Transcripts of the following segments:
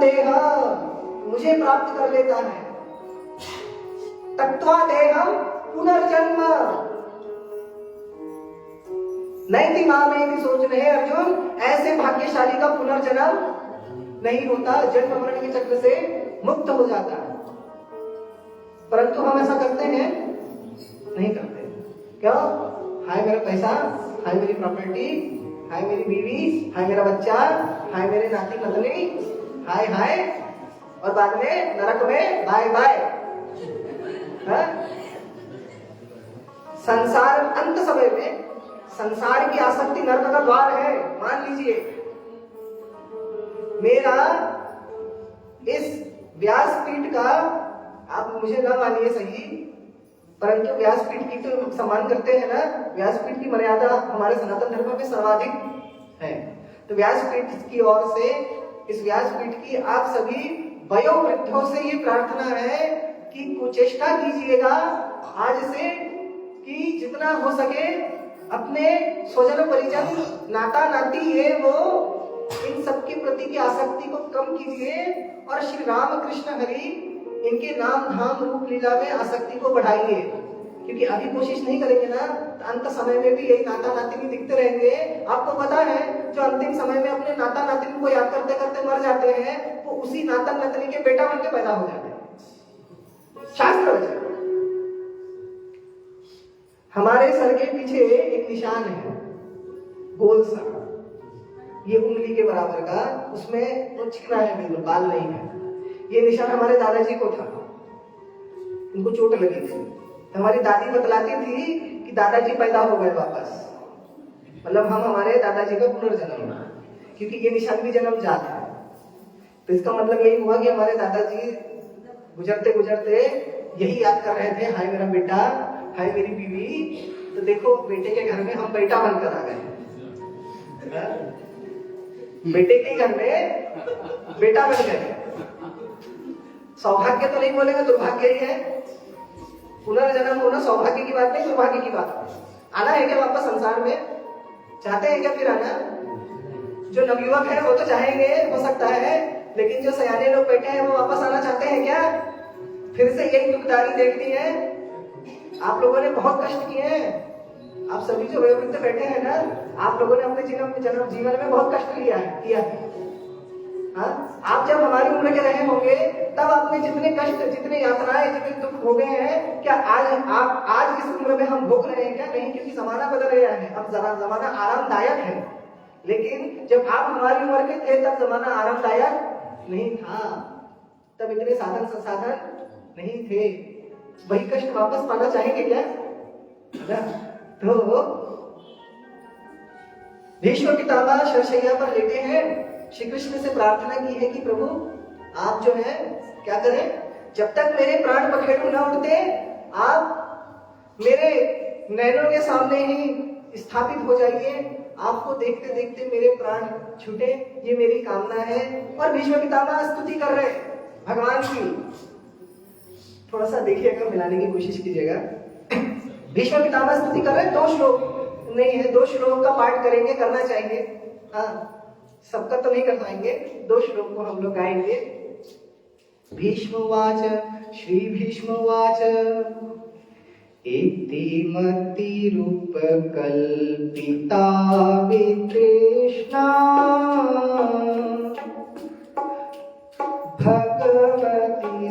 देह, मुझे प्राप्त कर लेता है। तत्वा देहम पुनर्जन्म नैति मामेति सोच रहे अर्जुन, ऐसे भाग्यशाली का पुनर्जन्म नहीं होता, जन्म मरण के चक्र से मुक्त हो जाता है। परंतु हम ऐसा करते हैं नहीं करते। क्यों? हाय मेरा पैसा, हाय मेरी प्रॉपर्टी, हाय मेरी बीवी, हाय मेरा बच्चा, हाय मेरे नाती नतनी, हाय हाय, और बाद में नरक में बाय बाय। संसार अंत समय में संसार की आसक्ति नरक का द्वार है। मान लीजिए मेरा इस व्यासपीठ का, आप मुझे ना मानिए सही, परंतु व्यासपीठ की तो सम्मान करते हैं ना, व्यासपीठ की मर्यादा हमारे सनातन धर्म में सर्वाधिक है। तो व्यासपीठ की ओर से, इस व्यासपीठ की आप सभी वयोवृद्धों से ये प्रार्थना है कि कुचेष्टा कीजिएगा आज से कि जितना हो सके अपने स्वजन परिजन नाता नाती ये वो इन सबके प्रति की आसक्ति को कम कीजिए और श्री राम कृष्ण हरि इनके नाम धाम रूप लीला में आसक्ति को बढ़ाइए। क्योंकि अभी कोशिश नहीं करेंगे ना तो अंत समय में भी यही नाता नातिनी दिखते रहेंगे। आपको पता है जो अंतिम समय में अपने नाता नातिनी को याद करते करते मर जाते हैं वो उसी नाता नातिनी के बेटा बन के पैदा हो जाते हैं। शास्त्र वचन। हमारे सर के पीछे एक निशान है गोल सा, ये उंगली के बराबर का, उसमें वो चिकना है, बिल्कुल बाल नहीं है। ये निशान हमारे दादाजी को था, उनको चोट लगी थी। हमारी दादी बतलाती थी कि दादाजी पैदा हो गए वापस, मतलब हम हमारे दादाजी का पुनर्जन्म, क्योंकि ये निशान भी जन्म जात है। तो इसका मतलब यही हुआ कि हमारे दादाजी गुजरते गुजरते यही याद कर रहे थे, हाय मेरा बेटा, हाय मेरी बीवी। तो देखो बेटे के घर में हम बेटा बनकर आ गए, बेटे के घर में बेटा बन गए। सौभाग्य तो नहीं बोलेंगे, दुर्भाग्य ही है। पुनर्जन्म होना सौभाग्य की बात नहीं, दुर्भाग्य की बात है। आना है क्या वापस संसार में? चाहते हैं क्या फिर आना? जो नवयुवक है वो तो चाहेंगे, हो सकता है, लेकिन जो सयाने लोग बैठे हैं वो वापस आना चाहते हैं क्या? फिर से यही दुखदारी देखनी है। आप लोगों ने बहुत कष्ट किए हैं, आप सभी जो वयोवृद्ध बैठे हैं ना, आप लोगों ने अपने जीवन में बहुत कष्ट किया है। आप जब हमारी उम्र के रहे होंगे तब आपने जितने कष्ट, जितने यातनाएं, जितने दुख भोगे हैं, क्या आज इस उम्र में हम भोग रहे हैं क्या? नहीं, क्योंकि जमाना बदल गया है। अब जमाना आरामदायक है, लेकिन जब आप हमारी उम्र के थे तब जमाना आरामदायक नहीं था, तब इतने साधन संसाधन नहीं थे। वही कष्ट वापस पाना चाहेंगे क्या? तो भीष्म पितामह शरशैया पर लेटे हैं, श्री कृष्ण से प्रार्थना की है कि प्रभु आप जो है क्या करें, जब तक मेरे प्राण पखेरु न उठते आप मेरे नैनों के सामने ही स्थापित हो जाइए, आपको देखते देखते मेरे प्राण छूटे, ये मेरी कामना है। और भीष्म पितामह स्तुति कर रहे भगवान की। थोड़ा सा देखिएगा, मिलाने की कोशिश कीजिएगा। भीष्म पितामह स्तुति कर रहे, 2 श्लोक नहीं है, 2 श्लोक का पाठ करेंगे, करना चाहिए। हाँ, सबका तो नहीं कर पाएंगे, 2 श्लोक को हम लोग गाएंगे। भीष्मवाच, श्री भीष्मवाच, इति मतिरूपकल्पिता वितृष्णा भगवती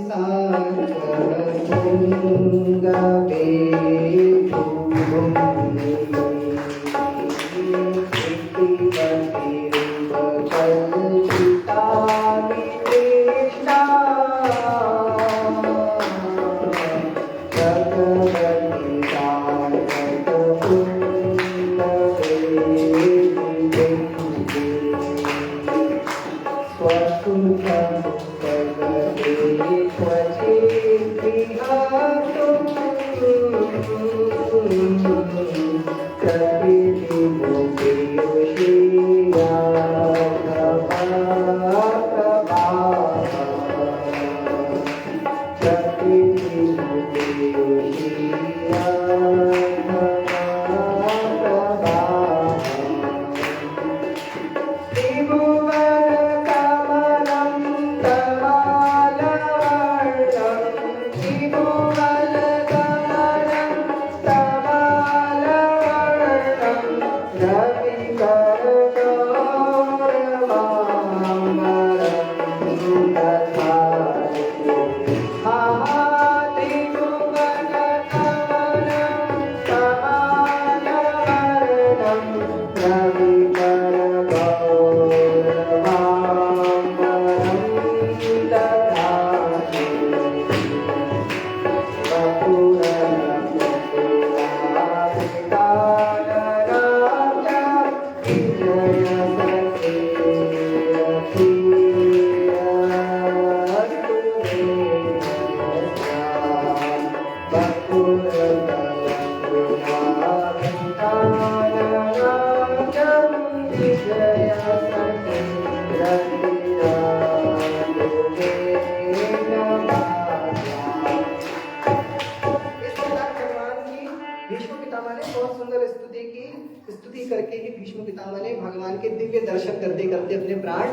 भीष्म पितामह ने भगवान के दिव्य दर्शन करते करते अपने प्राण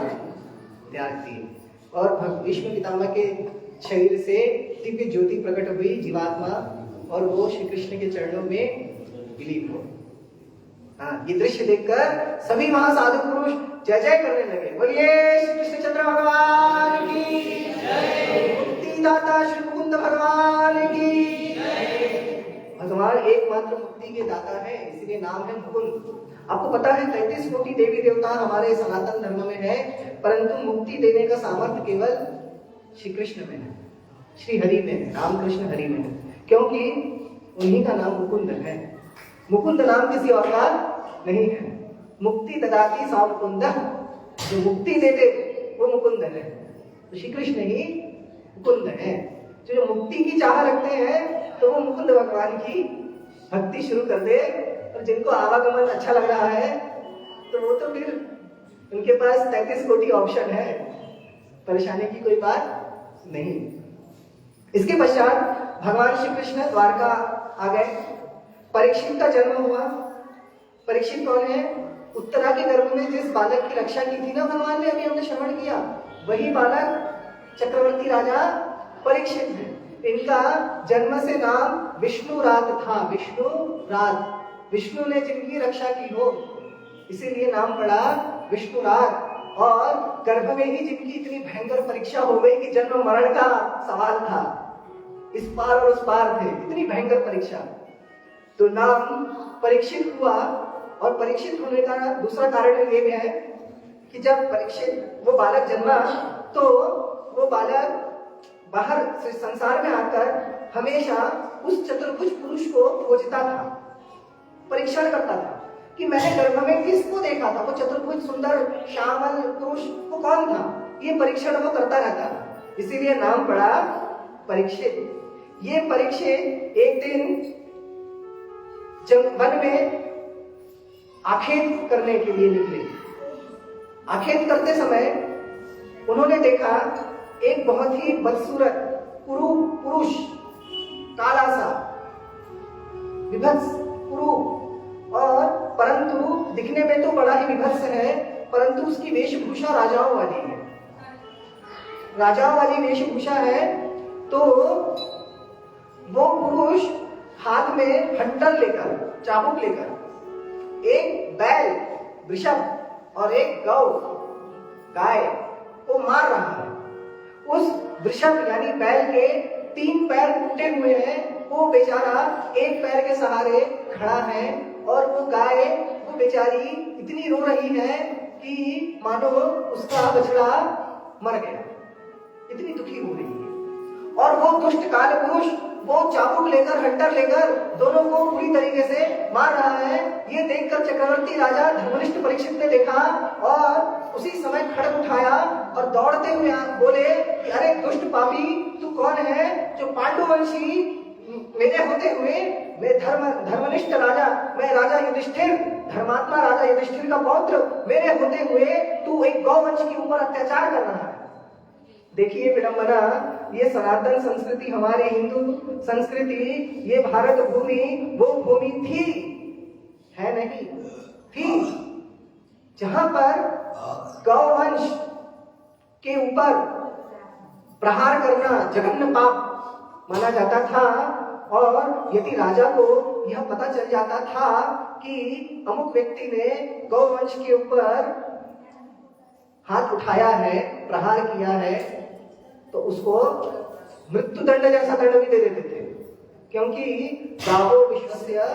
त्याग दिए और भीष्म पितामह के शरीर से दिव्य ज्योति प्रकट हुई जीवात्मा और वो श्री कृष्ण के चरणों में विलीन हो। हाँ, ये दृश्य देखकर सभी महासाधु पुरुष जय जय करने लगे। बोलिए श्री कृष्णचंद्र भगवान की जय, मुक्ति दाता श्री मुकुंद भगवान की जय। भगवान एकमात्र मुक्ति के दाता है, इसीलिए नाम है मुकुंद। आपको पता है 33 कोटि देवी देवता हमारे सनातन धर्म में है, परंतु मुक्ति देने का सामर्थ्य केवल श्री कृष्ण में है, श्री हरि में है, रामकृष्ण हरि में है, क्योंकि उन्हीं का नाम मुकुंद है। मुकुंद नाम किसी और का नहीं है। मुक्ति ददाती सा मुकुंद, जो मुक्ति देते वो मुकुंद है। तो श्री कृष्ण ही मुकुंद है। जो मुक्ति की चाह रखते हैं तो वो मुकुंद भगवान की भक्ति शुरू कर दे, और जिनको आवागमन अच्छा लग रहा है तो वो तो फिर उनके पास 33 कोटि ऑप्शन है, परेशानी की कोई बात नहीं। इसके पश्चात भगवान श्री कृष्ण द्वारका आ गए। परीक्षित का जन्म हुआ। परीक्षित कौन है? उत्तरा के गर्भ में जिस बालक की रक्षा की थी ना भगवान ने, अभी हमने श्रवण किया, वही बालक चक्रवर्ती राजा परीक्षित है। इनका जन्म से नाम विष्णुरात था। विष्णुरात, विष्णु ने जिनकी रक्षा की हो इसीलिए नाम पड़ा विष्णुरात। और गर्भ में ही जिनकी इतनी भयंकर परीक्षा हो गई कि जन्म मरण का सवाल था, इस पार और उस पार थे, इतनी भयंकर परीक्षा, तो नाम परीक्षित हुआ। और परीक्षित होने का दूसरा कारण ये भी है कि जब परीक्षित वो बालक जन्मा तो वो बालक बाहर संसार में आकर हमेशा उस चतुर्भुज पुरुष को खोजता था, परीक्षण करता था कि मैंने गर्भ में किसको देखा था, वो चतुर्भुज सुंदर श्यामल पुरुष वो कौन था, ये परीक्षण वो करता रहता था, इसीलिए नाम पड़ा परीक्षित। ये परीक्षित एक दिन वन में आखेट करने के लिए निकले। आखेट करते समय उन्होंने देखा एक बहुत ही बदसूरत पुरुष, काला सा विभत्स कुरूप, और परंतु दिखने में तो बड़ा ही विभत्स है, परंतु उसकी वेशभूषा राजाओं वाली है, राजाओं वाली वेशभूषा है। तो वो पुरुष हाथ में हंटर लेकर, चाबुक लेकर एक बैल वृषभ और एक गौ गाय को मार रहा है। उस वृषभ यानी बैल के 3 पैर टूटे हुए हैं, वो बेचारा एक पैर के सहारे खड़ा है, और वो गाय वो बेचारी इतनी रो रही है कि मानो उसका बछड़ा मर गया, इतनी दुखी हो रही है। और वो दुष्ट काल पुरुष वो चाबुक लेकर, हंटर लेकर दोनों को पूरी तरीके से मार रहा है। ये देखकर चक्रवर्ती राजा धर्मनिष्ठ परीक्षित ने देखा और उसी समय खड़ग उठाया और दौड़ते हुए बोले कि अरे दुष्ट पापी, तू कौन है जो पांडुवंशी मेरे होते हुए, मैं धर्मनिष्ठ राजा, मैं राजा युधिष्ठिर, धर्मात्मा राजा युधिष्ठिर का पौत्र, मेरे होते हुए तू एक गौवंश के ऊपर अत्याचार कर रहा है। देखिए विडंबना, ये सनातन संस्कृति, हमारे हिंदू संस्कृति, ये भारत भूमि वो भूमि थी, है नहीं थी, जहां पर गौवंश के ऊपर प्रहार करना जघन्य पाप माना जाता था। और यदि राजा को यह पता चल जाता था कि अमुक व्यक्ति ने गौवंश के ऊपर हाथ उठाया है, प्रहार किया है, तो उसको मृत्यु दंड जैसा दंड भी दे देते थे, क्योंकि गावो विश्वस्य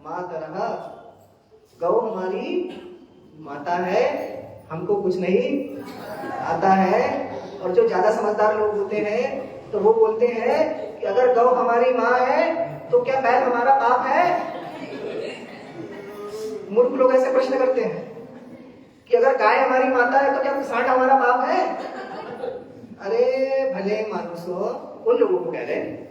मातरः, गौ हमारी माता है, हमको कुछ नहीं आता है। और जो ज्यादा समझदार लोग होते हैं तो वो बोलते हैं कि अगर गौ हमारी माँ है तो क्या बैल हमारा बाप है? मूर्ख लोग ऐसे प्रश्न करते हैं कि अगर गाय हमारी माता है तो क्या सांड हमारा बाप है? अरे भले मानुसो, उन लोगों को कह रहे हैं।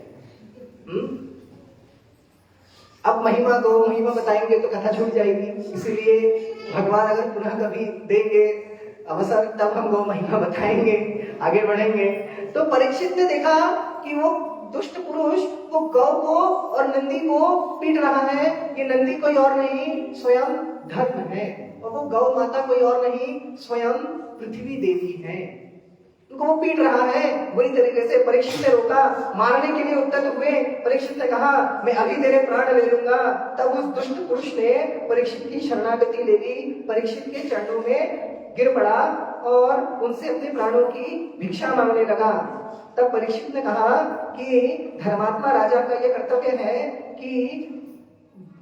अब महिमा गौ महिमा बताएंगे तो कथा छूट जाएगी, इसीलिए भगवान अगर पुनः कभी देंगे अवसर तब हम गौ महिमा बताएंगे, आगे बढ़ेंगे। तो परीक्षित ने देखा कि वो दुष्ट पुरुष वो गौ को और नंदी को पीट रहा है। ये नंदी कोई और नहीं, स्वयं धर्म है, और वो गौ माता कोई और नहीं, स्वयं पृथ्वी देवी है। उनको वो पीट रहा है बुरी तरीके से। परीक्षित ने रोका, मारने के लिए उद्यत हुए। परीक्षित ने कहा मैं अभी तेरे प्राण ले लूंगा। तब उस दुष्ट पुरुष ने परीक्षित की शरणागति ले ली, परीक्षित के चरणों में गिर पड़ा और उनसे अपने प्राणों की भिक्षा मांगने लगा। तब परीक्षित ने कहा कि धर्मात्मा राजा का यह कर्तव्य है कि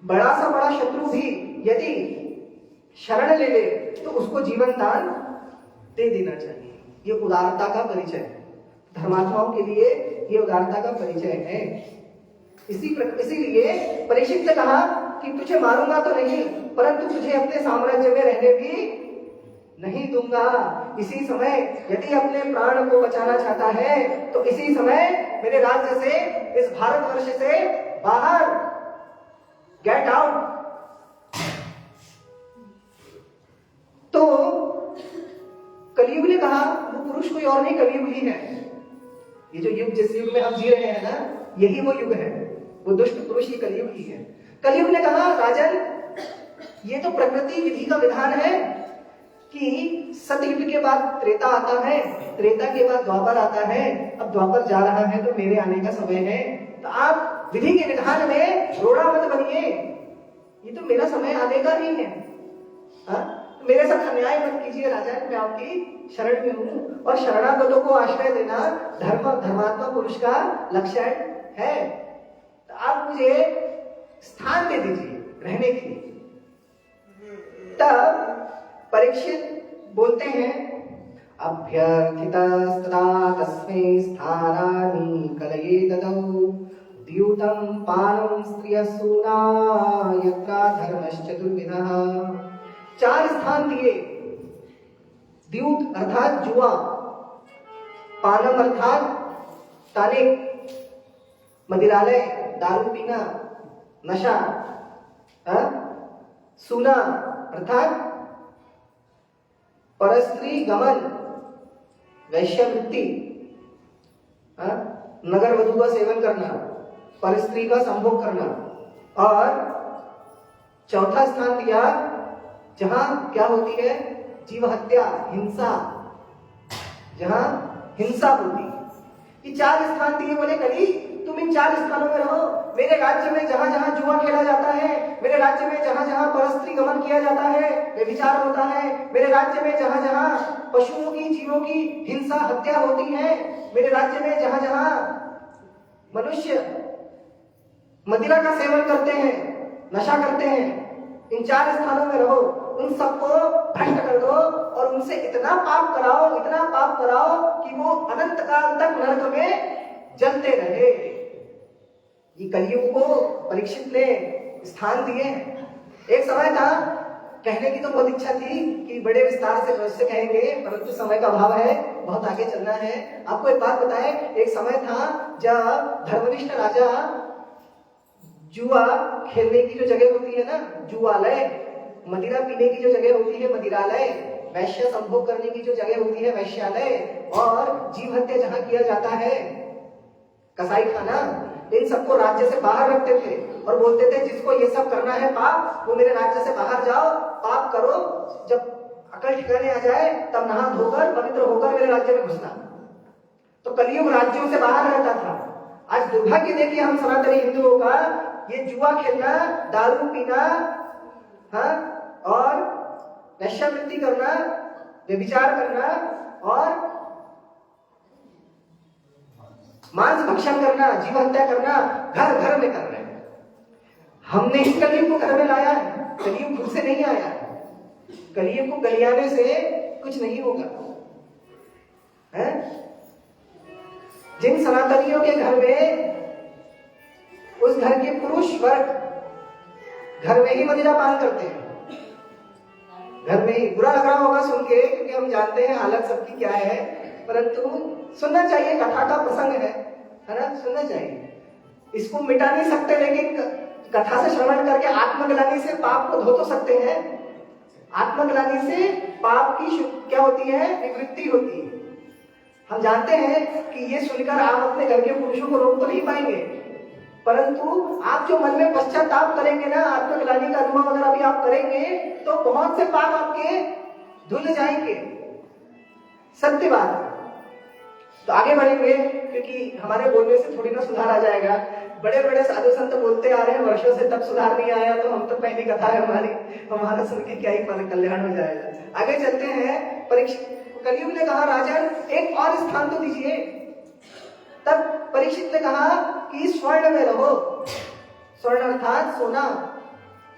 बड़ा सा बड़ा शत्रु भी यदि शरण ले ले तो उसको जीवन दान दे देना चाहिए। ये उदारता का परिचय है, धर्मात्माओं के लिए ये उदारता का परिचय है। इसीलिए परीक्षित ने कहा कि तुझे मारूंगा तो नहीं, परंतु तुझे अपने साम्राज्य में रहने भी नहीं दूंगा। इसी समय यदि अपने प्राण को बचाना चाहता है तो इसी समय मेरे राज्य से, इस भारतवर्ष से बाहर गेट आउट। तो कलयुग ने कहा वो पुरुष कोई और नहीं, कलयुग ही है। ये जो युग, जिस युग में हम जी रहे हैं ना, यही वो युग है, वो दुष्ट पुरुष ही कलयुग ही है। कलयुग ने कहा राजन, ये तो प्रकृति विधि का विधान है कि सतयुग के बाद त्रेता आता है, त्रेता के बाद द्वापर आता है। अब द्वापर जा रहा है तो मेरे आने का समय है, तो आप विधि के विधान में रोड़ा मत बनिए, ये तो मेरा समय आने का ही है। मेरे साथ अन्याय मत कीजिए राजा, मैं आपकी शरण में हूं। और शरणागतों को आश्रय देना धर्मात्मा पुरुष का लक्षण है। तो आप मुझे स्थान दे दीजिए रहने के लिए। तब परीक्षित बोलते हैं अभ्यर्थितस्तदा तस्मै स्थानानि कलये ददौ द्यूतं पानं स्त्रियसूना यत्रा धर्मश्चतुर्विधः। 4 स्थान दिए। द्यूत अर्थात जुआ, पानम अर्थात तानिक, मदिरालय दारू पीना, नशा, सूना अर्थात परस्त्री गमन, वैश्यवृत्ति, नगर वधू का सेवन करना, परस्त्री का संभोग करना। और चौथा स्थान दिया जहां क्या होती है, जीव हत्या, हिंसा, जहां हिंसा होती। ये 4 स्थान दिए। बोले कली तुम इन 4 स्थानों में रहो। मेरे राज्य में जहां जहां जुआ खेला जाता है, मेरे राज्य में जहां जहां परस्त्री गमन किया जाता है, व्यभिचार होता है, मेरे राज्य में जहां जहां पशुओं की, जीवों की हिंसा, हत्या होती है, मेरे राज्य में जहां जहां मनुष्य मदिरा का सेवन करते हैं, नशा करते हैं, इन 4 स्थानों में रहो। उन सबको भ्रष्ट कर दो और उनसे इतना पाप कराओ, इतना पाप कराओ कि वो अनंत काल तक नरक में जलते रहे। ये कलयुग को परीक्षित ने स्थान दिए। एक समय था, कहने की तो बहुत इच्छा थी कि बड़े विस्तार से प्रश्न कहेंगे, परंतु समय का अभाव है, बहुत आगे चलना है। आपको एक बात बताए, एक समय था जब धर्मनिष्ठ राजा जुआ खेलने की जो जगह होती है ना, जुआलय, मदिरा पीने की जो जगह होती है मदिरालय, वैश्य संभोग करने की जो जगह होती है वैश्यालय, और जीव हत्या जहां किया जाता है कसाई खाना, इन सबको राज्य से बाहर रखते थे और बोलते थे जिसको ये सब करना है पाप, वो मेरे राज्य से बाहर जाओ, पाप करो, जब अकल ठिकाने आ जाए तब नहा धोकर पवित्र होकर मेरे राज्य में घुसना। तो कलयुग राज्यों से बाहर रहता था। आज दुर्भाग्य देखिए हम सनातनी हिंदुओं का, ये जुआ खेलना, दारू पीना, और वेश्यावृत्ति करना, व्यभिचार करना और मांस भक्षण करना, जीव हत्या करना घर घर में कर रहे हैं। हमने ही कलयुग को घर में लाया है, कलयुग खुद से नहीं आया है। कलयुग को गलियाने से कुछ नहीं होगा है? जिन सनातनियों के घर में, उस घर के पुरुष वर्ग घर में ही मदिरा पान करते हैं, घर में ही। बुरा लग रहा होगा सुन के, क्योंकि हम जानते हैं हालत सबकी क्या है, परंतु सुनना चाहिए, कथा का प्रसंग है ना, सुनना चाहिए। इसको मिटा नहीं सकते, लेकिन कथा से श्रवण करके आत्मग्लानि से पाप को धो तो सकते हैं। आत्मग्लानि से पाप की क्या होती है, निवृत्ति होती है। हम जानते हैं कि ये सुनकर आप अपने घर के पुरुषों को रोक तो नहीं पाएंगे, परंतु आप जो मन में पश्चाताप करेंगे ना, आत्मग्लानि का अनुभव अगर अभी आप करेंगे तो बहुत से पाप आपके धुल जाएंगे। सत्य बात है। तो आगे बढ़ेंगे, क्योंकि हमारे बोलने से थोड़ी ना सुधार आ जाएगा। बड़े बड़े साधु संत बोलते आ रहे हैं वर्षों से, तब सुधार नहीं आया, तो हम तो पहली कथा है हमारा सुन के क्या ही कल्याण हो जाएगा। आगे चलते हैं। परीक्षित, कलयुग ने कहा राजन एक और स्थान तो दीजिए। तब परीक्षित ने कहा कि स्वर्ण में रहो। स्वर्ण अर्थात सोना।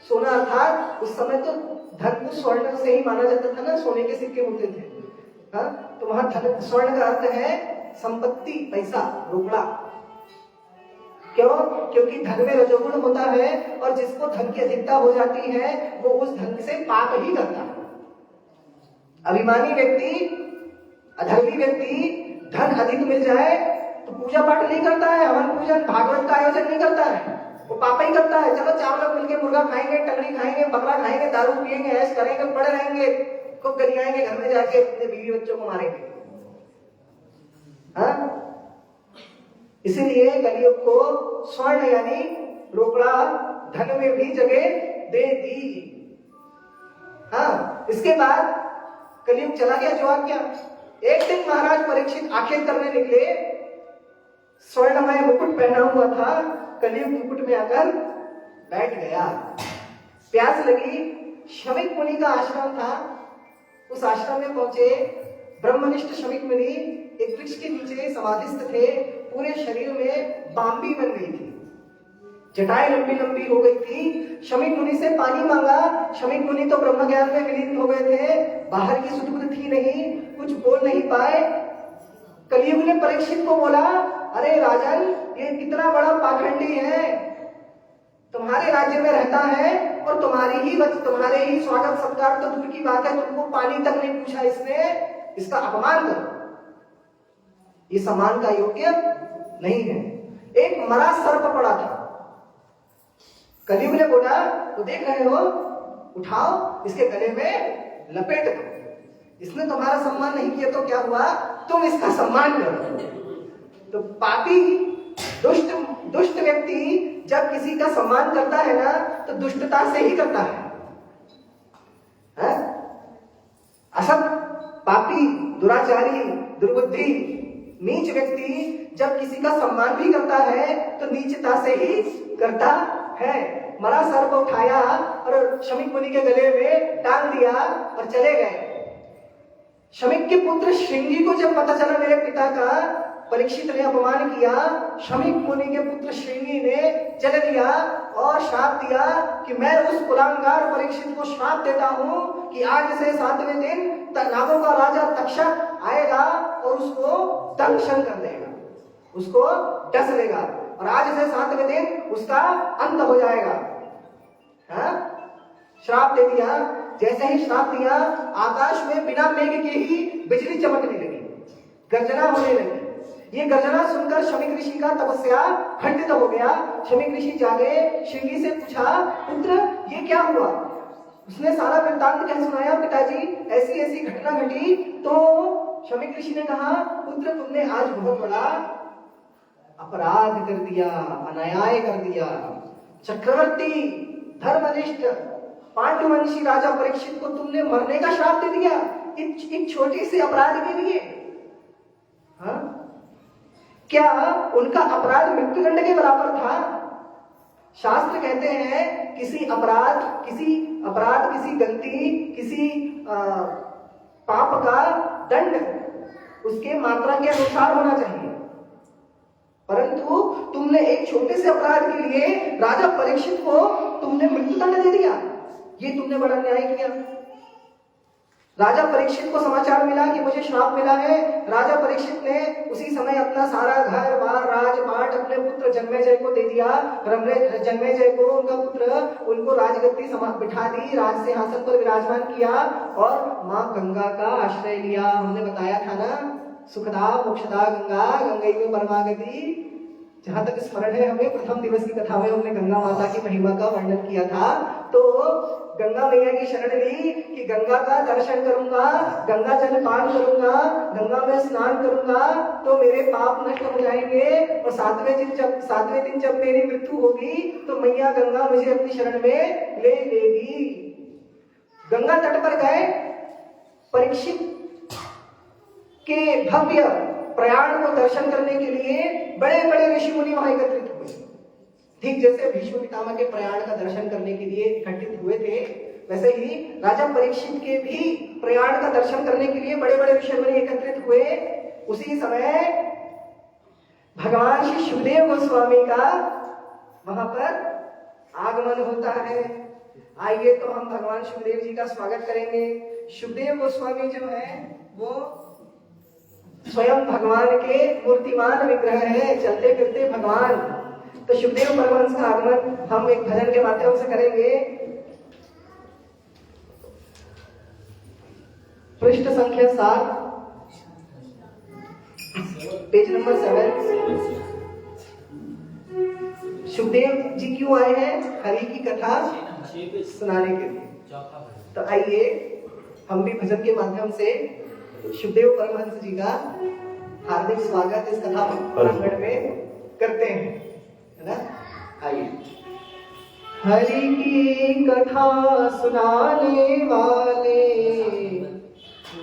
सोना अर्थात उस समय तो धन को स्वर्ण से ही माना जाता था ना, सोने के सिक्के होते थे। हाँ, तो वहां धन, स्वर्ण का अर्थ है संपत्ति, पैसा, रुपड़ा। क्यों? क्योंकि धन में रजोगुण होता है और जिसको धन की अधिकता हो जाती है वो उस धन से पाप ही करता है। अभिमानी व्यक्ति, अधर्मी व्यक्ति धन अधिक मिल जाए तो पूजा पाठ नहीं करता है, हवन पूजन भागवत का आयोजन नहीं करता है, वो पाप ही करता है। चलो चार लोग मिलकर मुर्गा खाएंगे, टंगड़ी खाएंगे, बकरा खाएंगे, दारू पिएंगे, ऐश करेंगे, पड़े रहेंगे, खूब गरियाएंगे, घर में जाके अपने बीवी बच्चों को मारेंगे। हाँ? इसीलिए कलयुग को स्वर्ण यानी रोकड़ा, धन में भी जगह दे दी। हाँ, इसके बाद कलयुग चला गया जो आ गया। एक दिन महाराज परीक्षित आंखें करने निकले, स्वर्णमय मुकुट पहना हुआ था, कलयुग मुकुट में आकर बैठ गया। प्यास लगी, शमिक मुनि का आश्रम था, उस आश्रम में पहुंचे। ब्रह्मनिष्ठ शमिक मुनि एक वृक्ष के नीचे समाधिस्थ थे। पूरे शरीर में बांबी बन गई थी, जटाएं लंबी लंबी हो गई थी। शमिक मुनि से पानी मांगा। शमिक मुनि तो ब्रह्म ज्ञान में विलीन हो गए थे, बाहर की सुध थी नहीं, कुछ बोल नहीं पाए। कलयुग ने परीक्षित को बोला, अरे राजन, ये कितना बड़ा पाखंडी है, तुम्हारे राज्य में रहता है और तुम्हारे ही स्वागत सत्कार तो दूर की बात है, तुमको पानी तक नहीं पूछा इसने, इसका अपमान करो, ये सम्मान का योग्य नहीं है। एक मरा सर्प पड़ा था। कलयुग ने बोला, तो देख रहे हो, उठाओ, इसके गले में लपेट दो। इसने तुम्हारा सम्मान नहीं किया तो क्या हुआ, तुम इसका सम्मान करो। तो पापी दुष्ट व्यक्ति जब किसी का सम्मान करता है ना, तो दुष्टता से ही करता है। असत, पापी, दुराचारी, दुर्बुद्धि, नीच व्यक्ति जब किसी का सम्मान भी करता है तो नीचता से ही करता है। मरा सर्प उठाया और शमिक मुनि के गले में टांग दिया और चले गए। शमिक के पुत्र श्रृंगी को जब पता चला मेरे पिता का परीक्षित ने अपमान किया, शमिक मुनि के पुत्र श्रृंगी ने जल दिया और श्राप दिया कि मैं उस कुलांगार परीक्षित को श्राप देता हूं कि आज से 7वें दिन नागों का राजा तक्षक आएगा और उसको दंशन कर देगा, उसको डस लेगा और आज से 7वें दिन उसका अंत हो जाएगा। हाँ? श्राप दे दिया। जैसे ही श्राप दिया, आकाश में बिना मेघ के ही बिजली चमकने लगी, गर्जना होने लगी। ये गर्जना सुनकर शमिक ऋषि का तपस्या खंडित हो गया। शमिक ऋषि जागे, श्रृंगी से पूछा, पुत्र ये क्या हुआ? उसने सारा वृत्तांत कह सुनाया, पिताजी ऐसी ऐसी घटना घटी। तो शमिक ऋषि ने कहा, पुत्र तुमने आज बहुत बड़ा अपराध कर दिया, अन्याय कर दिया। चक्रवर्ती, धर्मनिष्ठ, पांडुवंशी राजा परीक्षित को तुमने मरने का श्राप दे दिया एक छोटी सी अपराध के लिए। हाँ? क्या उनका अपराध मृत्युदंड के बराबर था? शास्त्र कहते हैं किसी अपराध, किसी गलती, किसी पाप का दंड उसके मात्रा के अनुसार होना चाहिए, परंतु तुमने एक छोटे से अपराध के लिए राजा परीक्षित को तुमने मृत्युदंड दे दिया। ये तुमने बड़ा अन्याय किया। राजा परीक्षित को समाचार मिला कि मुझे श्राप मिला है। राजा परीक्षित ने उसी समय अपना सारा घर बार राजपाट अपने पुत्र जन्मेजय को दे दिया। जन्मेजय को, उनका पुत्र, उनको राजगद्दी बिठा दी, राज सिंहासन पर विराजमान किया और माँ गंगा का आश्रय लिया। हमने बताया था ना, सुखदा मोक्षदा गंगा, गंगई में परमागति। जहां तक स्मरण है हमें, प्रथम दिवस की कथा में हमने गंगा माता की महिमा का वर्णन किया था। तो गंगा मैया की शरण ली कि गंगा का दर्शन करूंगा, गंगा जल पान करूंगा, गंगा में स्नान करूंगा तो मेरे पाप नष्ट हो जाएंगे और सातवें दिन जब मेरी मृत्यु होगी तो मैया गंगा मुझे अपनी शरण में ले लेगी। गंगा तट पर गए, परीक्षित के भव्य प्रयाण को दर्शन करने के लिए बड़े बड़े ऋषि मुनि वहां एकत्रित हुए। ठीक जैसे भीष्म पितामह के प्रयाण का दर्शन करने के लिए इकट्ठित हुए थे, वैसे ही राजा परीक्षित के भी प्रयाण का दर्शन करने के लिए बड़े बड़े ऋषि मुनि एकत्रित हुए। उसी समय भगवान श्री सुखदेव गोस्वामी का वहां पर आगमन होता है। आइए तो हम भगवान सुखदेव जी का स्वागत करेंगे। सुखदेव गोस्वामी जो है वो स्वयं भगवान के मूर्तिमान विग्रह है, चलते फिरते भगवान। तो सुखदेव परमहंस का आगमन हम एक भजन के माध्यम से करेंगे। पृष्ठ संख्या 7, पेज नंबर 7। सुखदेव जी क्यों आए हैं? हरि की कथा सुनाने के लिए। तो आइए हम भी भजन के माध्यम से सुखदेव परमहंस जी का हार्दिक स्वागत इस कथा प्रांगण में करते हैं, है ना? आइए। हरि की कथा सुनाने वाले,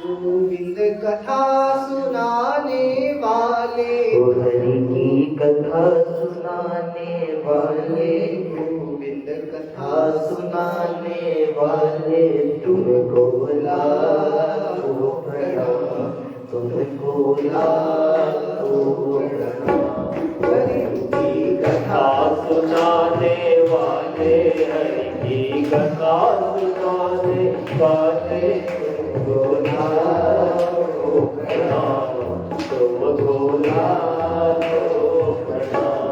गोविंद कथा सुनाने वाले, हरि की कथा सुनाने वाले, गोविंद कथा सुनाने वाले, तुमको लाखों प्रणाम, तुमको लाखों प्रणाम। हरि की कथा सुनाने वाले, हरि की कथा सुनाने वाले, तुमको लाखों प्रणाम, तुमको लाखों प्रणाम।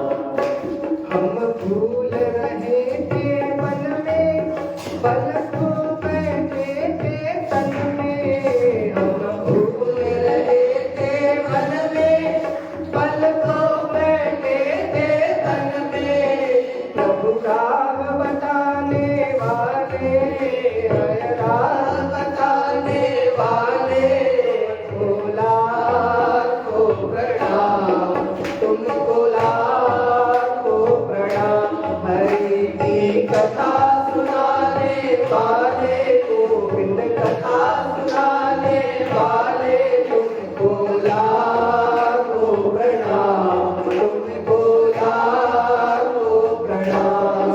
हम भूल रहे थे मन में, पलकों बैठे थे तन में। हम भूल रहे थे मन में, पलकों बैठे थे तन में। प्रभु राम बताने वाले, राम बताने वाले, भोला को प्रणाम, तुमको लाखों प्रणाम। हरि की कथा सुनाने वाले, गोविंद कथा सुनाने वाले, तुमको लाखों प्रणाम, तुमको लाखों प्रणाम।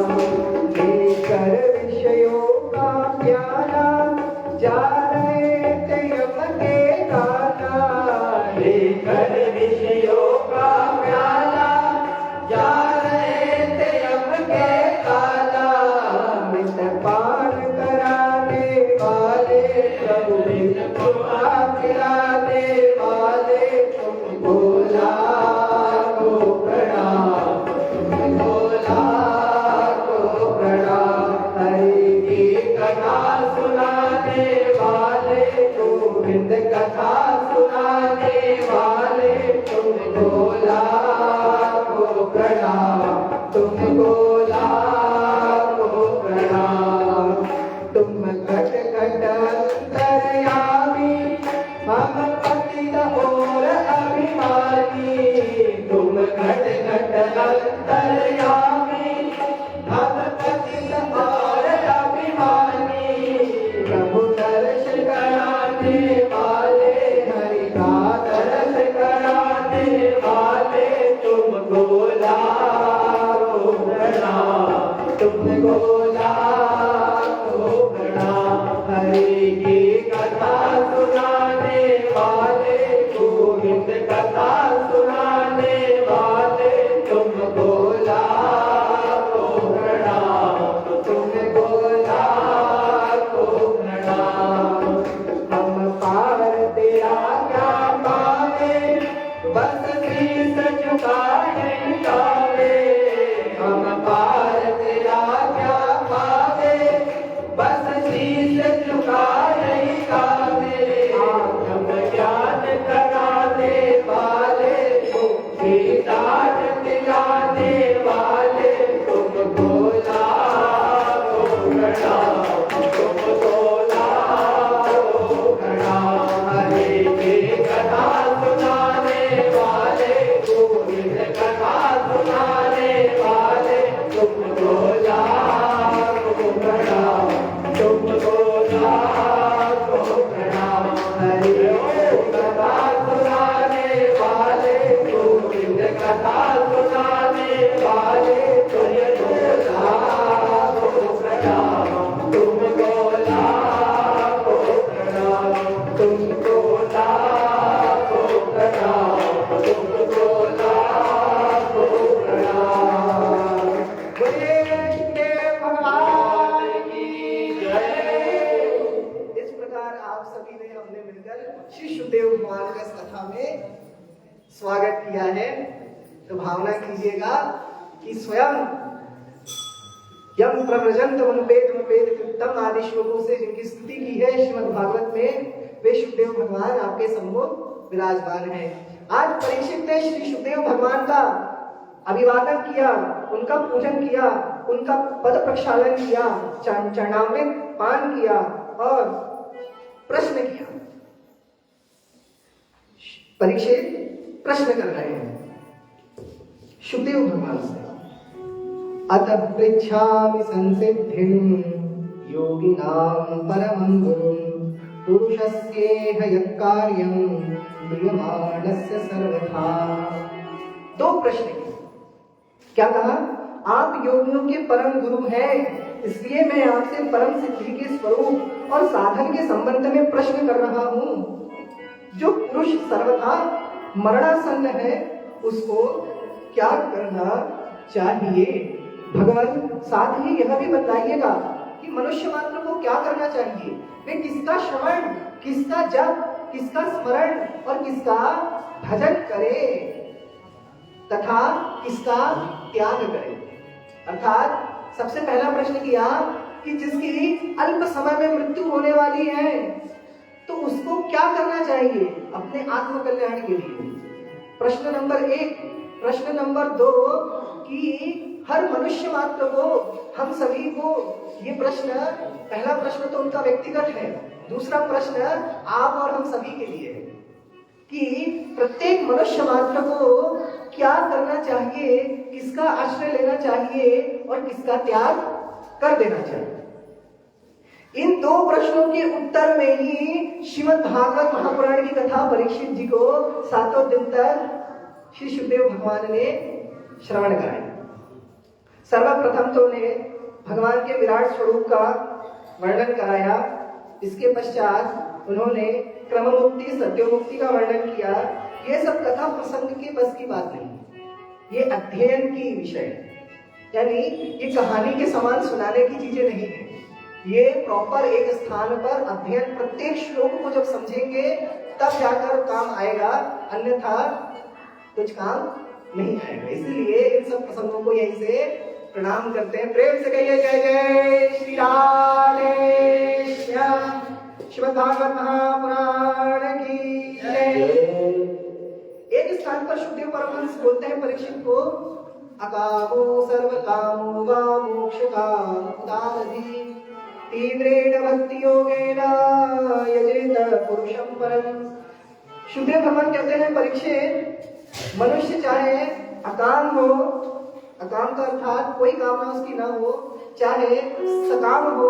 लेकर विषयों का प्याला, जा रहे थे यम के काना। लेकर विषयों का प्याला, जा रहे थे यम के काला। मृत पान कराने वाले, प्रभु को खिलाने वाले, तुमको लाखों प्रणाम, तुमको लाखों प्रणाम। हरि की कथा सुनाने वाले, गोविंद कथा सुनाने वाले, तुमको लाखों प्रणाम, तुमको लाखों प्रणाम। तुम घट घट अंतर्यामी, हम पतित और अभिमानी। तुम घट घट अंतर्यामी, हम पतित और अभिमानी। प्रभु दर्श कराने वाले, हरि का दर्श कराने वाले, तुमको लाखों प्रणाम, तुमको लाखों प्रणाम। हरि की कथा सुनाने वाले, गोविंद कथा सुनाने वाले, तुमको लाखों प्रणाम, तुमको लाखों प्रणाम। हम पार तेरा क्या पावे, बस शीस झुकाए गावे। हम पार तेरा क्या पावे, बस शीस झुकाए गावे। आत्म ज्ञान कराने वाले, गीतार दिलाने वाले, तुमको लाखों प्रणाम, श्री शुकदेव भगवान का इस कथा में स्वागत किया है। तो भावना कीजिएगा कि स्वयं यम प्रव्रजंत मनुपेद कृतम आदि श्लोकों से जिनकी स्तुति की है श्रीमद् भागवत में, वे शुकदेव भगवान आपके सम्मुख विराजमान है। आज परीक्षित ने श्री शुकदेव भगवान का अभिवादन किया, उनका पूजन किया, उनका पद प्रक्षालन किया, चरणामृत पान किया और प्रश्न किया। परीक्षित प्रश्न कर रहे हैं शुकदेव भगवान से, अतः पृच्छामि संसिद्धिं योगिनां परमं गुरुं पुरुषस्येह यत्कार्यं क्रियमाणस्य सर्वथा। दो प्रश्न किए। क्या कहा? आप योगियों के परम गुरु हैं, इसलिए मैं आपसे परम सिद्धि के स्वरूप और साधन के संबंध में प्रश्न कर रहा हूं। जो पुरुष सर्वथा मरणासन्न है उसको क्या करना चाहिए? भगवान साथ ही यह भी बताइएगा कि मनुष्य मात्र को क्या करना चाहिए। वे किसका श्रवण, किसका जप, किसका स्मरण और किसका भजन करे तथा किसका त्याग करे। अर्थात सबसे पहला प्रश्न किया कि जिसकी अल्प समय में मृत्यु होने वाली है तो उसको क्या करना चाहिए अपने आत्म कल्याण के लिए। प्रश्न नंबर 1। प्रश्न नंबर 2 कि हर मनुष्य मात्र को, हम सभी को, ये प्रश्न, पहला प्रश्न तो उनका व्यक्तिगत है, दूसरा प्रश्न आप और हम सभी के लिए कि प्रत्येक मनुष्य मात्र को क्या करना चाहिए, किसका आश्रय लेना चाहिए और किसका त्याग कर देना चाहिए। इन दो प्रश्नों के उत्तर में ही श्रीमद् भागवत महापुराण की कथा परीक्षित जी को 7 दिन तक श्री शुकदेव भगवान ने श्रवण कराया। सर्वप्रथम तो उन्हें भगवान के विराट स्वरूप का वर्णन कराया। इसके पश्चात उन्होंने क्रम मुक्ति, सत्य मुक्ति का वर्णन किया। ये सब कथा प्रसंग के बस की बात नहीं, ये अध्ययन की विषय है, यानी ये कहानी के समान सुनाने की चीजें नहीं है। ये प्रॉपर एक स्थान पर अध्ययन, प्रत्येक श्लोक को जब समझेंगे तब जाकर काम आएगा, अन्यथा कुछ काम नहीं आएगा। इसलिए इन सब प्रसंगों को यहीं से प्रणाम करते हैं। प्रेम से कहिए जय जय श्री राधे श्याम। श्रीमद् भागवत महापुराण की जय। एक स्थान पर शुकदेव परमहंस बोलते हैं परीक्षित को, अकामो सर्व कामो वा मोक्ष कामोदारधि तीव्रेण भक्ति योगेन यजेत पुरुषं परम। शुकदेव भगवान कहते हैं परीक्षित, मनुष्य चाहे अकाम हो, अकाम का अर्थात कोई कामना उसकी ना हो, चाहे सकाम हो,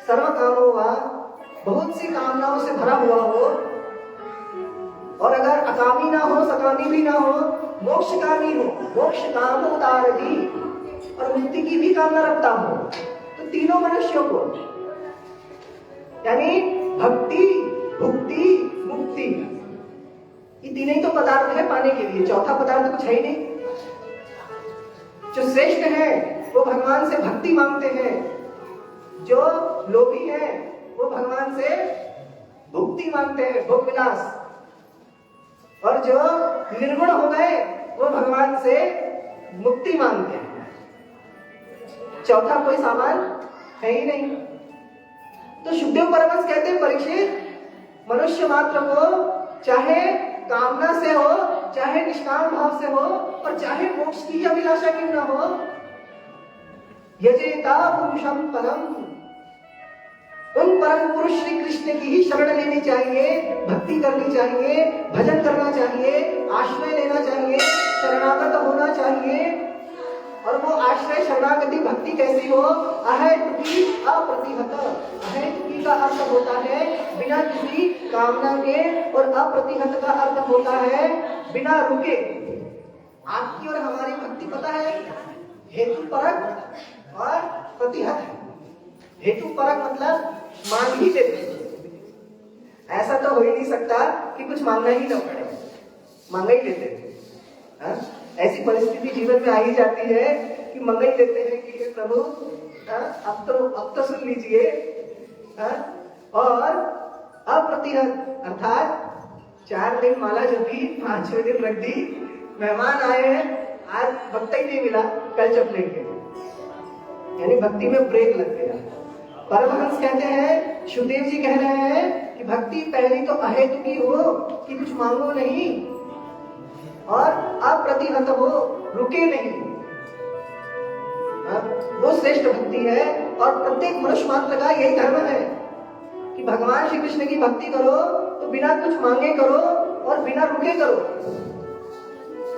सर्व कामो वा, बहुत सी कामनाओं से भरा हुआ हो, और अगर अकामी ना हो, सकामी भी ना हो, मोक्षकामी हो, मोक्ष काम उतारधि, और मुक्ति की भी कामना रखता हो, तो तीनों मनुष्यों को, यानी भक्ति, भुक्ति, मुक्ति, ये तीन ही तो पदार्थ है पाने के लिए, चौथा पदार्थ कुछ है ही नहीं। जो श्रेष्ठ है वो भगवान से भक्ति मांगते हैं, जो लोभी है वो भगवान से भुक्ति मांगते हैं, भोग विलास, और जो निर्गुण हो गए वो भगवान से मुक्ति मांगते हैं। चौथा कोई सामान है ही नहीं। तो शुकदेव परमहंस कहते हैं परीक्षित, मनुष्य मात्र को चाहे कामना से हो, चाहे निष्काम भाव से हो, और चाहे मोक्ष की अभिलाषा क्यों ना हो, यजेता पुरुषं परम, उन परम पुरुष श्री कृष्ण की ही शरण लेनी चाहिए, भक्ति करनी चाहिए, भजन करना चाहिए, आश्रय लेना चाहिए, शरणागत होना चाहिए। और वो आश्रय, शरणागति, भक्ति कैसी हो? अहेतुकी अप्रतिहत। अहेतुकी का अर्थ होता है बिना किसी कामना के, और अप्रतिहत का अर्थ होता है बिना रुके। आपकी और हमारी भक्ति पता है हेतु परक और प्रतिहत है। हेतु परक मतलब मांग ही लेते हैं, ऐसा तो हो ही नहीं सकता कि कुछ मांगना ही ना पड़े, मांगा ही लेते हैं। ऐसी परिस्थिति जीवन में आ ही जाती है कि मंगा ही लेते हैं कि प्रभु अब तो सुन लीजिए। और अप्रतिहत अर्थात 4 दिन माला जपी, 5वें दिन रख दी, मेहमान आए हैं, आज भक्ति ही नहीं मिला, कल जप लेंगे, यानी भक्ति में ब्रेक लग गया। परमहंस कहते हैं, शुभदेव जी कह रहे हैं कि भक्ति पहली तो अहेतु की हो कि कुछ मांगो नहीं, और अप्रतिहत हो, रुके नहीं, वो श्रेष्ठ भक्ति है। और प्रत्येक मनुष्य मात्र का यही धर्म है कि भगवान श्री कृष्ण की भक्ति करो तो बिना कुछ मांगे करो और बिना रुके करो।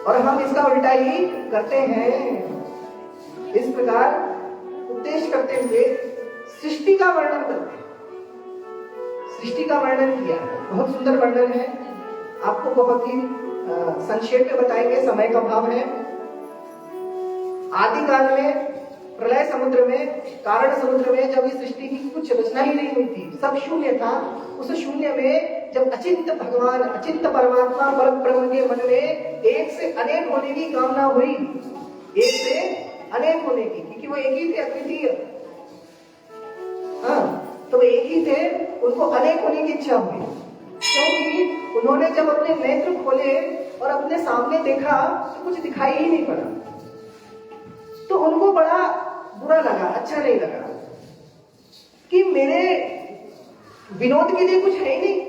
और हम इसका उल्टा ही करते हैं। इस प्रकार उपदेश करते हुए सृष्टि का वर्णन करते हैं, सृष्टि का वर्णन किया, बहुत सुंदर वर्णन है, आपको बहुत ही संक्षेप में बताएंगे, समय का अभाव है। आदि काल में प्रलय समुद्र में, कारण समुद्र में जब इस सृष्टि की कुछ रचना ही नहीं हुई थी, सब शून्य था, उस शून्य में जब अचिंत भगवान, अचिंत परमात्मा परम ब्रह्म के मन में एक से अनेक होने की कामना हुई, एक से अनेक होने की, क्योंकि वो एक ही थे, अद्वितीय, तो वो एक ही थे, उनको अनेक होने की इच्छा हुई, क्योंकि उन्होंने जब अपने नेत्र खोले और अपने सामने देखा तो कुछ दिखाई ही नहीं पड़ा, तो उनको बड़ा बुरा लगा, अच्छा नहीं लगा कि मेरे विनोद के लिए कुछ है ही नहीं।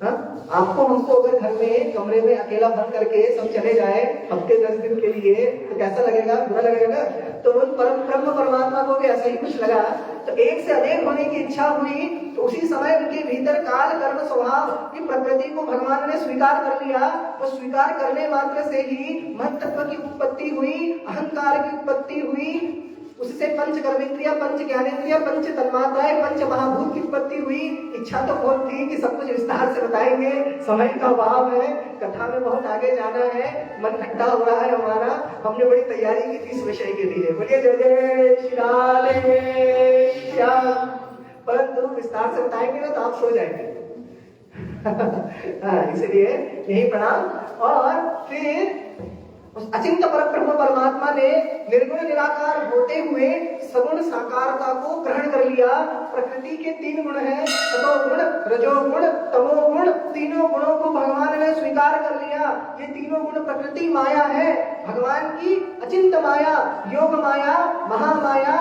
आपको हमको अगर घर में कमरे में अकेला बंद करके सब चले जाए हफ्ते 10 दिन के लिए तो कैसा लगेगा, बुरा लगेगा ना। तो उन ब्रह्म परमात्मा को भी ऐसा ही कुछ लगा, तो एक से अनेक होने की इच्छा हुई, तो उसी समय उनके भीतर काल कर्म स्वभाव की प्रकृति को भगवान ने स्वीकार कर लिया। तो स्वीकार करने मात्र से ही महत तत्व की उत्पत्ति हुई, अहंकार की उत्पत्ति हुई, उससे पंच कर्मेंद्रिया, पंच ज्ञानेंद्रिया, पंच तन्मात्राएं, पंच महाभूत की उत्पत्ति हुई। इच्छा तो बहुत थी कि सब कुछ विस्तार से बताएंगे, समय का अभाव है, कथा में बहुत आगे जाना है, मन खट्टा हो रहा है हमारा, हमने बड़ी तैयारी की थी इस विषय के लिए। बोलिए जय जय श्री राधे, परंतु विस्तार से बताएंगे ना तो आप सो जाएंगे। इसलिए यही प्रणाम। और फिर उस अचिंत परब्रह्म परमात्मा ने निर्गुण निराकार होते हुए सगुण साकारता को ग्रहण कर लिया। प्रकृति के 3 गुण हैं, सतोगुण, रजोगुण, तमोगुण, तीनों गुणों को भगवान ने स्वीकार कर लिया। ये तीनों गुण प्रकृति माया है, भगवान की अचिंत माया, योग माया, महामाया,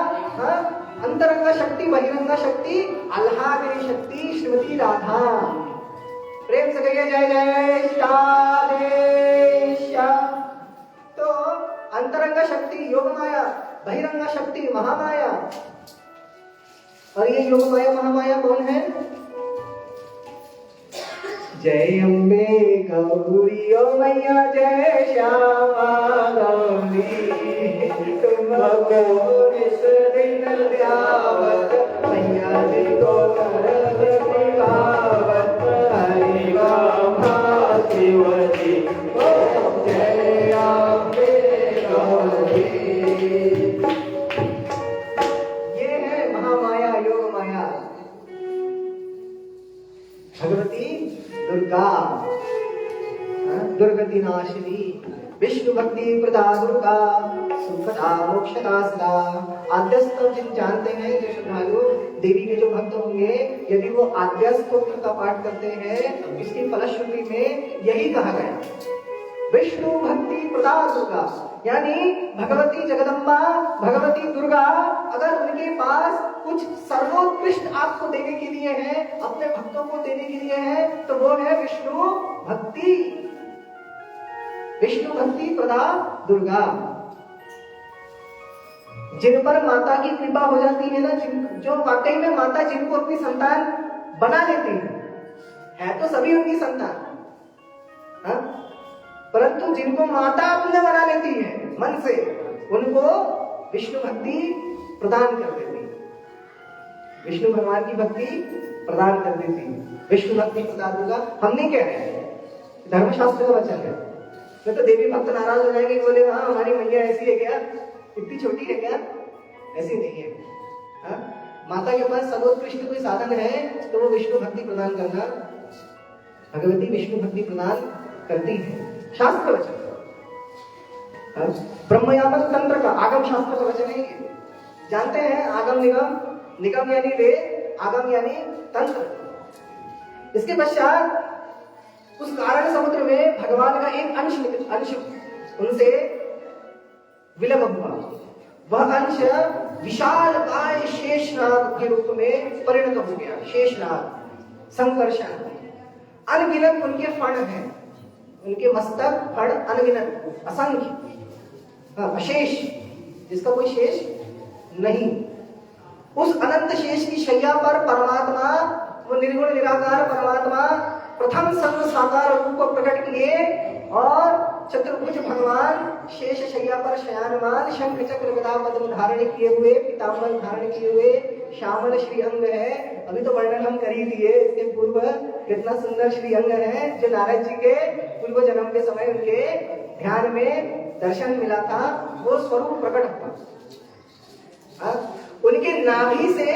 अंतरंग शक्ति, बहिरंग शक्ति, आह्लादनी शक्ति, श्रीमती राधा। प्रेम से कहिए जय जय श्री श्याम। तो अंतरंग शक्ति योग माया, बहिरंग शक्ति महामाया। और ये योग माया महामाया कौन है? जय अम्बे गौरी ओ मैया, जय श्यामा गौरी, तुम को इस दिन ध्यावत, मैया जी को करत दिखावत, हरि रामा शिव जी जय अम्बे गौरी। ये है महामाया, योग माया, भगवती दुर्गा, दुर्गति नाशिनी, विष्णु भक्ति प्रदा दुर्गा, सुखदा मोक्षदा सदा। आद्यस्त जिन जानते हैं जो श्रद्धालु देवी के जो भक्त होंगे, यदि वो आद्यस्त स्तोत्र का पाठ करते हैं, इसकी फलश्रुति में यही कहा गया, विष्णु भक्ति प्रदा दुर्गा, यानी भगवती जगदम्बा, भगवती दुर्गा अगर उनके पास कुछ सर्वोत्कृष्ट आपको देने के लिए है, अपने भक्तों को देने के लिए है, तो वो है विष्णु भक्ति, विष्णु भक्ति प्रदा दुर्गा। जिन पर माता की कृपा हो जाती है ना, जो वाकई में माता जिनको अपनी संतान बना लेती है तो सभी उनकी संतान, परंतु जिनको माता अपने बना लेती है मन से, उनको विष्णु भक्ति प्रदान कर देती है, विष्णु भगवान की भक्ति प्रदान कर देती है, विष्णु भक्ति प्रदान दुर्गा। हम नहीं कह रहे हैं, धर्मशास्त्र का वचन है। तो देवी भक्त नाराज हो जाएंगे, बोले हाँ हमारी मैया ऐसी है क्या, इतनी छोटी है क्या? ऐसी नहीं है। माता के पास सर्वोत्कृष्ट कोई साधन है तो वो विष्णु भक्ति प्रदान करना, भगवती विष्णु भक्ति प्रदान करती है। शास्त्र वचन, ब्रह्मयामक तंत्र का आगम शास्त्र का वचन है। जानते हैं आगम निगम, निगम यानी वेद, आगम यानी तंत्र। इसके पश्चात उस कारण समुद्र में भगवान का एक अंश उनसे विलय हुआ। वह अंश विशाल काय शेषनाग के रूप में परिणत हो गया। शेषनाग, संकर्षण, अनगिनत उनके फण हैं, उनके मस्तक फण अनगिनत, असंख्य, अशेष, जिसका कोई शेष नहीं। उस अनंत शेष की शैया पर परमात्मा, वो निर्गुण निराकार परमात्मा प्रथम सर्व साकार रूप को प्रकट किए और चतुर्भुज भगवान शेष शैया पर शयनमान, शंख चक्र गदा पद्म धारण किए हुए, पीतांबर धारण किए हुए, श्यामल श्री अंग है। अभी तो वर्णन हम कर ही दिए इसके पूर्व, कितना सुंदर श्री अंग है जो नारद जी के पूर्व जन्म के समय उनके ध्यान में दर्शन मिला था, वो स्वरूप प्रकट हुआ। उनके नाभि से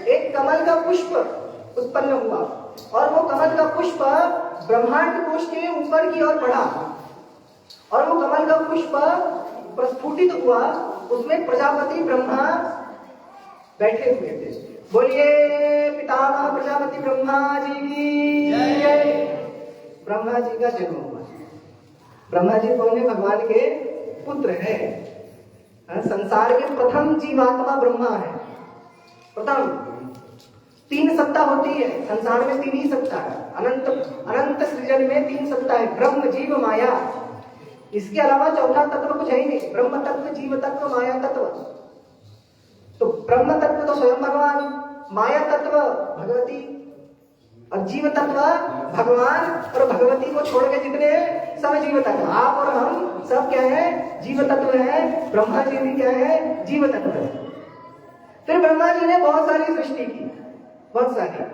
एक कमल का पुष्प उत्पन्न हुआ और वो कमल का पुष्प ब्रह्मांड कोश के ऊपर की ओर बढ़ा और वो कमल का पुष्प प्रस्फुटित हुआ। उसमें प्रजापति ब्रह्मा बैठे हुए थे। बोलिए पितामह प्रजापति ब्रह्मा जी की जय। ब्रह्मा जी का जन्म हुआ। ब्रह्मा जी कौन है? भगवान के पुत्र है। संसार के प्रथम जीवात्मा ब्रह्मा है। प्रथम 3 सत्ता होती है संसार में, 3 ही सत्ता है। अनंत सृजन में 3 सत्ता है, ब्रह्म जीव माया। इसके अलावा चौथा तत्व कुछ है ही नहीं। ब्रह्म तत्व, जीव तत्व, माया तत्व। तो ब्रह्म तत्व तो स्वयं भगवान, माया तत्व भगवती और जीव तत्व भगवान और भगवती को छोड़ के जितने सब जीव तत्व। आप और हम सब क्या है? जीव तत्व है। ब्रह्मा जी भी क्या है? जीव तत्व है। फिर ब्रह्मा जी ने बहुत सारी सृष्टि की, बहुत सारी,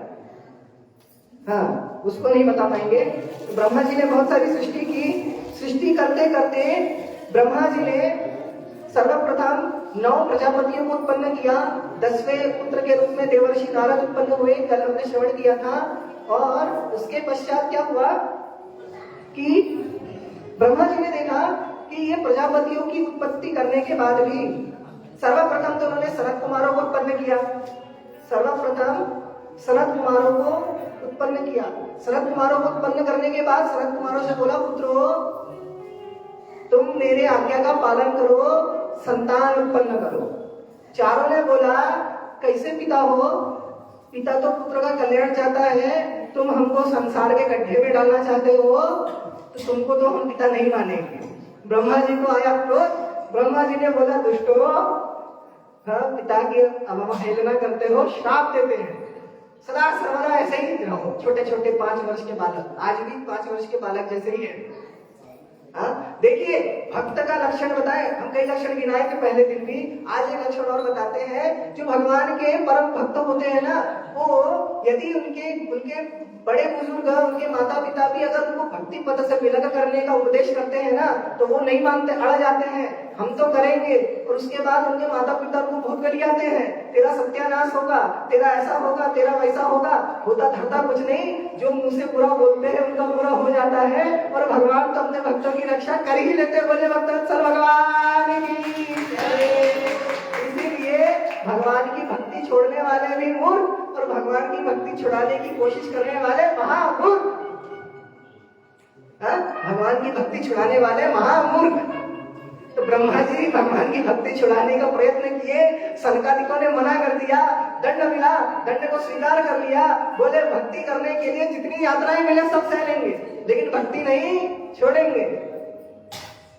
हाँ उसको नहीं बता पाएंगे। तो ब्रह्मा जी ने बहुत सारी सृष्टि की। सृष्टि करते करते ब्रह्मा जी ने सर्वप्रथम 9 प्रजापतियों को उत्पन्न किया। 10वें पुत्र के रूप में देवर्षि नारद उत्पन्न हुए, कल हमने श्रवण किया था। और उसके पश्चात क्या हुआ कि ब्रह्मा जी ने देखा कि ये प्रजापतियों की उत्पत्ति करने के बाद भी सर्वप्रथम तो उन्होंने सनत कुमारों को उत्पन्न किया। सर्वप्रथम सनत कुमारों को उत्पन्न किया। सनत कुमारों को उत्पन्न करने के बाद सनत कुमारों से बोला, पुत्रों तुम मेरे आज्ञा का पालन करो, संतान उत्पन्न करो। चारों ने बोला, कैसे पिता हो? पिता तो पुत्र का कल्याण चाहता है, तुम हमको संसार के गड्ढे में डालना चाहते हो, तो तुमको तो हम पिता नहीं मानेंगे। ब्रह्मा जी को आया क्रोध। ब्रह्मा जी ने बोला, दुष्टो, हाँ पिता की अवहेलना करते हो, श्राप देते हैं। सदा सर्वदा ऐसे ही रहो, छोटे छोटे 5 वर्ष के बालक, आज भी 5 वर्ष के बालक जैसे ही है। देखिए भक्त का लक्षण बताए, हम कई लक्षण गिनाए थे पहले दिन भी, आज एक लक्षण और बताते हैं। जो भगवान के परम भक्त होते हैं ना, वो यदि उनके बड़े बुजुर्ग, उनके माता पिता भी अगर उनको भक्ति पद से विलग करने का उपदेश करते हैं ना, तो वो नहीं मानते, अड़ जाते हैं, हम तो करेंगे। और उसके बाद उनके माता पिता को बहुत गरियाते हैं, तेरा सत्यानाश होगा, तेरा ऐसा होगा, तेरा वैसा होगा। होता धरता कुछ नहीं, जो मुंह से बुरा बोलते हैं उनका बुरा हो जाता है। और भगवान तो अपने भक्तों की रक्षा कर ही लेते। बोले भक्तवत्सल भगवान की जय। इसीलिए भगवान की भक्ति छोड़ने वाले भी मूर्ख और भगवान की भक्ति छुड़ाने की कोशिश करने वाले महामूर्ख। भगवान की भक्ति छुड़ाने वाले महामूर्ख। तो ब्रह्मा जी भगवान की भक्ति छुड़ाने का प्रयत्न किए, सनकादिकों ने मना कर दिया, दंड मिला, दंड को स्वीकार कर लिया। बोले भक्ति करने के लिए जितनी यात्राएं मिले सब सह लेंगे, लेकिन भक्ति नहीं छोड़ेंगे।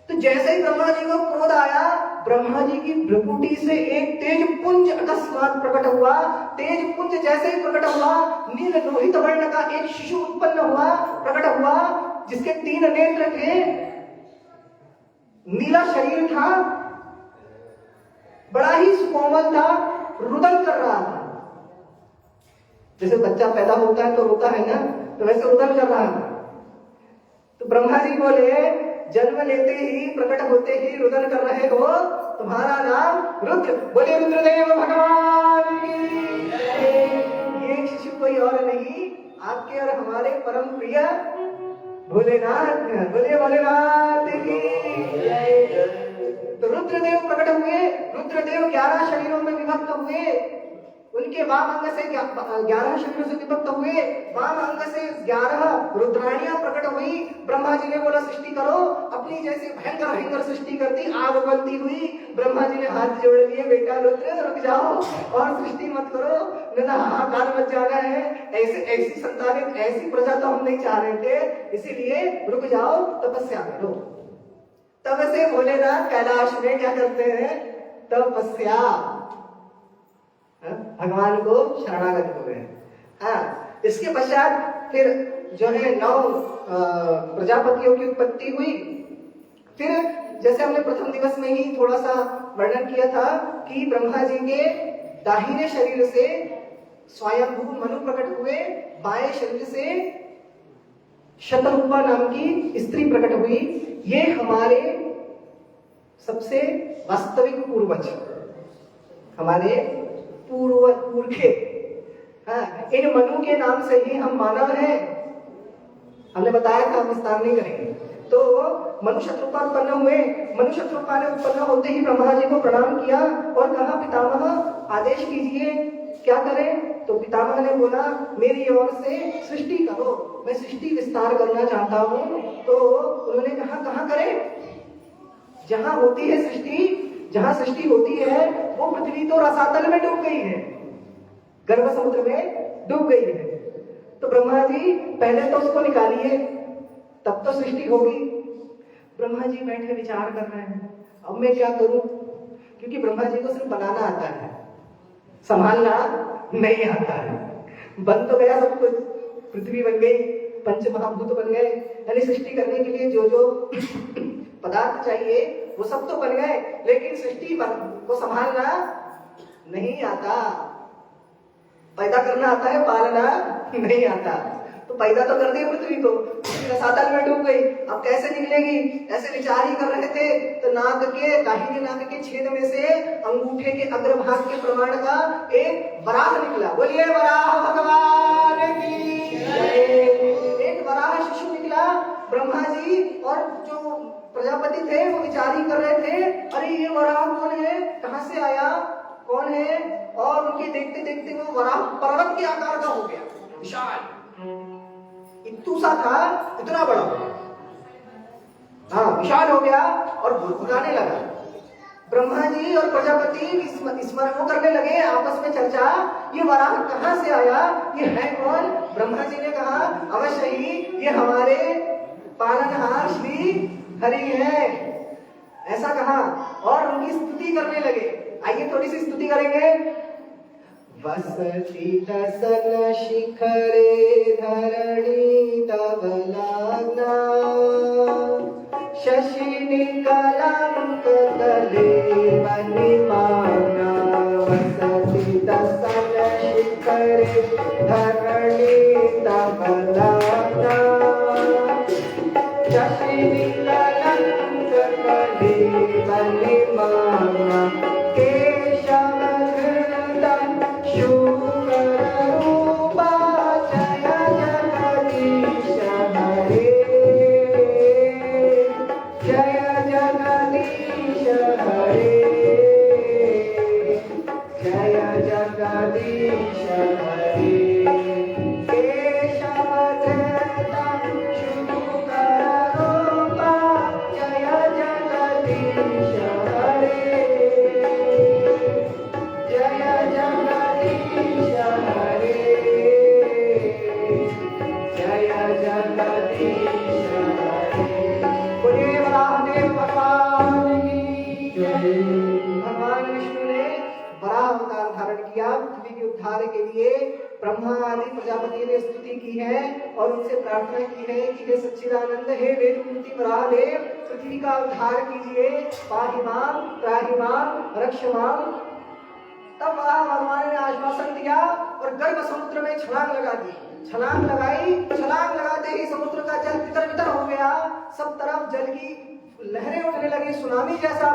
तो जैसे ही ब्रह्मा जी को क्रोध आया, ब्रह्मा जी की भ्रुकुटी से एक तेज पुंज अकस्मात प्रकट हुआ। तेज पुंज जैसे ही प्रकट हुआ, नील लोहित वर्ण का एक शिशु उत्पन्न हुआ, प्रकट हुआ, जिसके 3 नेत्र थे, नीला शरीर था, बड़ा ही सुकोमल था, रुदन कर रहा था। जैसे बच्चा पैदा होता है तो रोता है ना, तो वैसे रुदन कर रहा था। तो ब्रह्मा जी बोले, जन्म लेते ही, प्रकट होते ही रुदन कर रहे हो, तुम्हारा नाम रुद्र। बोले रुद्रदेव भगवान की जय। ये शिशु कोई और नहीं, आपके और हमारे परम प्रिय भोलेनाथ। बोले भोलेनाथ की जय। तो रुद्रदेव प्रकट हुए। रुद्रदेव 11 शरीरों में विभक्त हुए। उनके वाम अंग से 11 शरीरों से विभक्त हुए, वाम अंग से 11 रुद्राणियां प्रकट हुई। ब्रह्मा जी ने बोला सृष्टि करो, अपनी जैसे भयंकर भयंकर सृष्टि कर दी, आग उगलती हुई। ब्रह्मा जी ने हाथ जोड़ लिए, बेटा रुद्र रुक जाओ और सृष्टि मत करो, न हाहाकार मच जाना है, ऐसे ऐसी संतानित ऐसी प्रजा तो हम नहीं चाह रहे थे, इसीलिए रुक जाओ, तपस्या करो। तब से भोलेनाथ कैलाश में क्या करते हैं? तपस्या, भगवान को शरणागत हो गए। हाँ, इसके पश्चात फिर जो है 9 प्रजापतियों की उत्पत्ति हुई। फिर जैसे हमने प्रथम दिवस में ही थोड़ा सा वर्णन किया था कि ब्रह्मा जी के दाहिने शरीर से स्वयंभू मनु प्रकट हुए, बाएं शरीर से शतरूपा नाम की स्त्री प्रकट हुई। ये हमारे सबसे वास्तविक पूर्वज, हमारे पुरखे। हाँ, इन मनु के नाम से ही हम मानव हैं। हमने बताया था, हम विस्तार नहीं करेंगे। तो मनु शत्रुपा उत्पन्न हुए। मनु शत्रुपा ने उत्पन्न होते ही ब्रह्मा जी को प्रणाम किया और कहा पितामह आदेश कीजिए, क्या करें? तो पितामह ने बोला मेरी ओर से सृष्टि करो, मैं सृष्टि विस्तार करना चाहता हूँ। तो उन्होंने कहा कहाँ करें? जहां होती है सृष्टि, जहां सृष्टि होती है वो पृथ्वी तो रसातल में डूब गई है, गर्भ समुद्र में डूब गई है। तो ब्रह्मा जी पहले तो उसको निकालिए, तब तो सृष्टि होगी। ब्रह्मा जी बैठे विचार कर रहे हैं, अब मैं क्या करूं? क्योंकि ब्रह्मा जी को सिर्फ बनाना आता है, संभालना नहीं आता है। बन तो गया सब कुछ, पृथ्वी बन गई, पंच महाभूत बन गए, यानी सृष्टि करने के लिए जो जो पदार्थ चाहिए वो सब तो बन गए, लेकिन सृष्टि को संभालना नहीं आता। पैदा करना आता है, पालना नहीं आता। तो पैदा तो कर दी पृथ्वी को, रसातल में डूब गई, अब कैसे निकलेगी? ऐसे विचार ही कर रहे थे तो नाक के दाहिने नाक के छेद में से अंगूठे के अग्रभाग के प्रमाण का एक वराह निकला। बोलिए वराह भगवान की जय। एक वराह शिशु निकला। ब्रह्मा जी और जो प्रजापति थे वो विचार ही कर रहे थे, अरे ये वराह कौन है, कहां से आया, कौन है? और उनके देखते देखते वो वराह पर्वत के आकार का हो गया, विशाल, इतू सा था, इतना बड़ा, हाँ विशाल हो गया और भुरभुराने लगा। ब्रह्मा जी और प्रजापति स्मरण करने लगे आपस में चर्चा, ये वराह कहां से आया, ये है कौन? ब्रह्मा जी ने कहा अवश्य ही ये हमारे पालनहार श्री हरि है, ऐसा कहा और उनकी स्तुति करने लगे। आइए थोड़ी सी स्तुति करेंगे। वसति दसन शिखरे धरणी तव लग्ना, शशिनि कलंक तले मणिमाना। वसति दसन शिखरे धरणी तव लग्ना, शशिनि कलंक तले मणिमाना। केशव धृतं शुक्र रूपा, जय जगदीश हरे, जय जगदीश हरे, जय जगदीश हरे। केशव धृतं शुक्र रूपा, जय जगदीश हरे, जय जगदीश हरे, जय जगदीश हरे। बोलिए वराहदेव भगवान की जय। भगवान विष्णु ने वराह अवतार धारण किया पृथ्वी के उद्धार के लिए। ब्रह्मा आदि प्रजापति ने स्तुति की है और उनसे प्रार्थना की है कि हे सच्चिदानंद, हे वेदमूर्ति वराहदेव, पृथ्वी का उद्धार कीजिए, पाहि मां, त्राहि मां, रक्ष मां। तब भगवान ने आश्वासन दिया और गर्भ समुद्र में छलांग लगा दी। छलांग लगाई, छलांग लगाते ही समुद्र का जल तितर बितर हो गया, सब तरफ जल की लहरें उठने लगी, सुनामी जैसा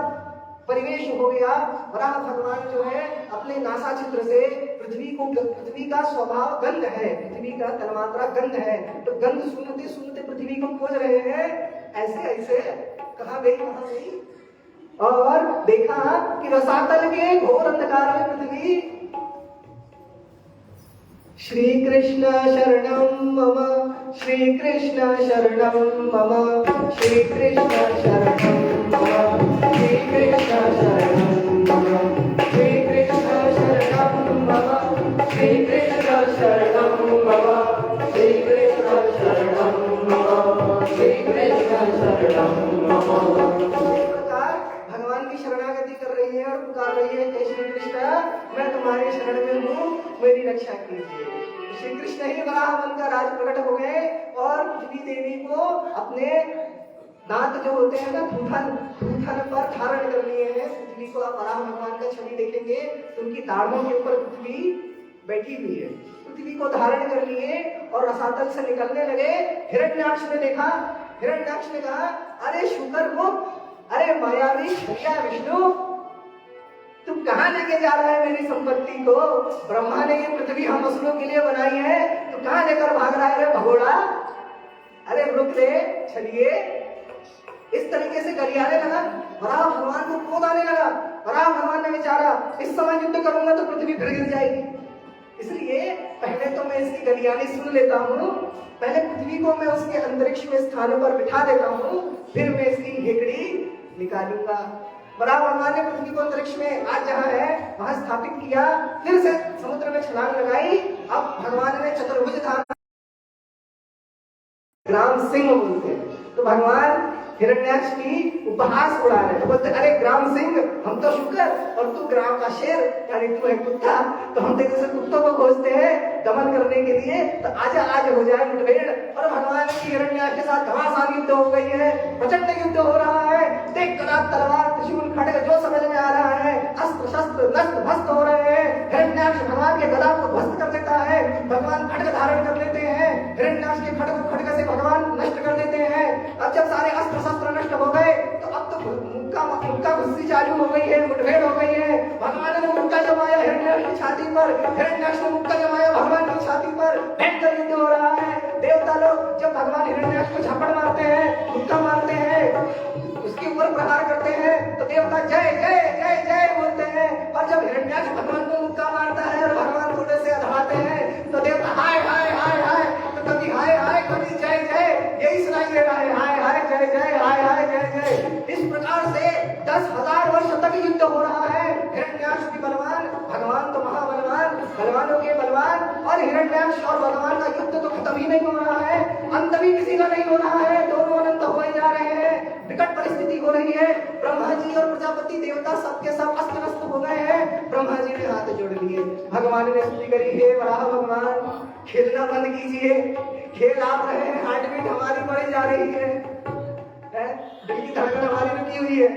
परिवेश हो गया। वराह भगवान जो है अपने नासा छिद्र से पृथ्वी का स्वभाव गंध है, पृथ्वी का तन्मात्रा गंध है, तो गंध सुनते सुनते पृथ्वी को खोज रहे हैं। ऐसे ऐसे कहाँ गई कहाँ गई, और देखा कि रसातल के घोर अंधकार में पृथ्वी श्री कृष्ण शरणं मम श्री कृष्ण शरणं मम श्री कृष्ण शरणं मम श्री कृष्ण शरणं मम श्री कृष्ण शरणं मम श्री कृष्ण शरणं मम श्री कृष्ण शरणं मम श्री कृष्ण शरणं मम। इस प्रकार भगवान की शरणागति कर रही है और पुकार रही है हे श्री कृष्ण, मैं तुम्हारे शरण में हूँ, मेरी रक्षा कीजिए। श्री कृष्ण ही वराह बनकर आज प्रकट हो गए और पृथ्वी देवी को अपने दांत जो होते हैं ना थूथन पर धारण कर लिए हैं। पृथ्वी को आप वराह भगवान का छवि देखेंगे तो उनकी दाढ़ों के ऊपर पृथ्वी बैठी हुई है। पृथ्वी को धारण कर लिए और रसातल से निकलने लगे। हिरण्याक्ष ने देखा, हिरण्याक्ष ने कहा, अरे शुकर मुख, अरे मायावी छलिया विष्णु, तुम कहाँ लेके जा रहा है मेरी संपत्ति को? ब्रह्मा ने ये पृथ्वी हम असुरों के लिए बनाई है, तू कहाँ लेकर भाग रहा है रे भगोड़ा? अरे रुक रे छलिए। इस तरीके से गरियाने लगा, वराह भगवान को क्रोध आने लगा। वराह भगवान ने विचारा इस समय युद्ध करूंगा तो पृथ्वी फिर गिर जाएगी, इसलिए पहले तो मैं इसकी गरियानी सुन लेता हूँ, पहले पृथ्वी को मैं उसके अंतरिक्ष में स्थानों पर बिठा देता हूँ, फिर मैं इसकी हेकड़ी निकालूंगा। वराह भगवान ने पृथ्वी को अंतरिक्ष में आज जहाँ है वहां स्थापित किया, फिर से समुद्र में छलांग लगाई। अब भगवान ने चतुर्भुज धारण, ग्राम सिंह बोलते हैं, तो भगवान हिरण्याक्ष की उपहास उड़ा रहे, तो बोलते अरे ग्राम सिंह, हम तो शुकर और तू ग्राम का शेर, यानी तू है कुत्ता, तो हम तेरे से कुत्तों को खोजते हैं दमन करने के लिए, तो आजा आज हो जाए मुठभेड़। और भगवान की हिरण्याक्ष के साथ घमासान युद्ध हो गई है, प्रचंड युद्ध हो रहा है। देख कला तलवार त्रिशूल खड्ग जो समझ में आ रहा है, अस्त्र शस्त्र नष्ट भस्त हो रहे हैं। हिरण्याक्ष भगवान के गदा को ध्वस्त कर देता है, भगवान खड्ग धारण कर लेते हैं, हिरण्याक्ष के खड्ग से भगवान नष्ट कर देते हैं। अब जब सारे अस्त्र शस्त्र नष्ट हो गए तो अब तो मुक्का घुस्सी चालू हो गई है, मुठभेड़ हो गई है। भगवान ने मुक्का जमाया हिरण्याक्ष की छाती पर, हिरण्याक्ष ने मुक्का जमाया भगवान की छाती पर, भयंकर युद्ध हो रहा है। देवता लोग जब भगवान हिरण्याक्ष को झापड़ मारते हैं, मुक्का मारते हैं, उसके ऊपर प्रहार करते हैं, तो देवता जय जय जय जय बोलते हैं। और जब हिरण्याक्ष भगवान को मुक्का मारता है और भगवान थोड़े से अधवाते हैं, तो देवता हाय हाय हाय हाय, तो कभी हाय हाय कभी जय जय, यही सुनाई दे रहा है, हाय हाय जय जय हाय हाय जय जय। इस प्रकार से 10,000 वर्ष तक युद्ध हो रहा है। हिरण्याक्ष भी बलवान, भगवान तो महाबलवान, बलवानों के बलवान, और हिरण्याक्ष और भगवान का युद्ध तो खत्म ही नहीं हो रहा है, अंत भी किसी का नहीं हो रहा है, दोनों अनंत हो ही जा रहे हैं। विकट परिस्थिति हो रही है, ब्रह्मा जी और प्रजापति देवता सबके सब अस्त व्यस्त हो गए हैं। ब्रह्मा जी ने हाथ जोड़ लिए, भगवान ने स्तुति करी, हे वराह भगवान खेलना बंद कीजिए, खेल आप रहे हैं, हार्ट बीट हमारी बढ़ी जा रही है, दिल की धड़कन हमारी रुकी हुई है,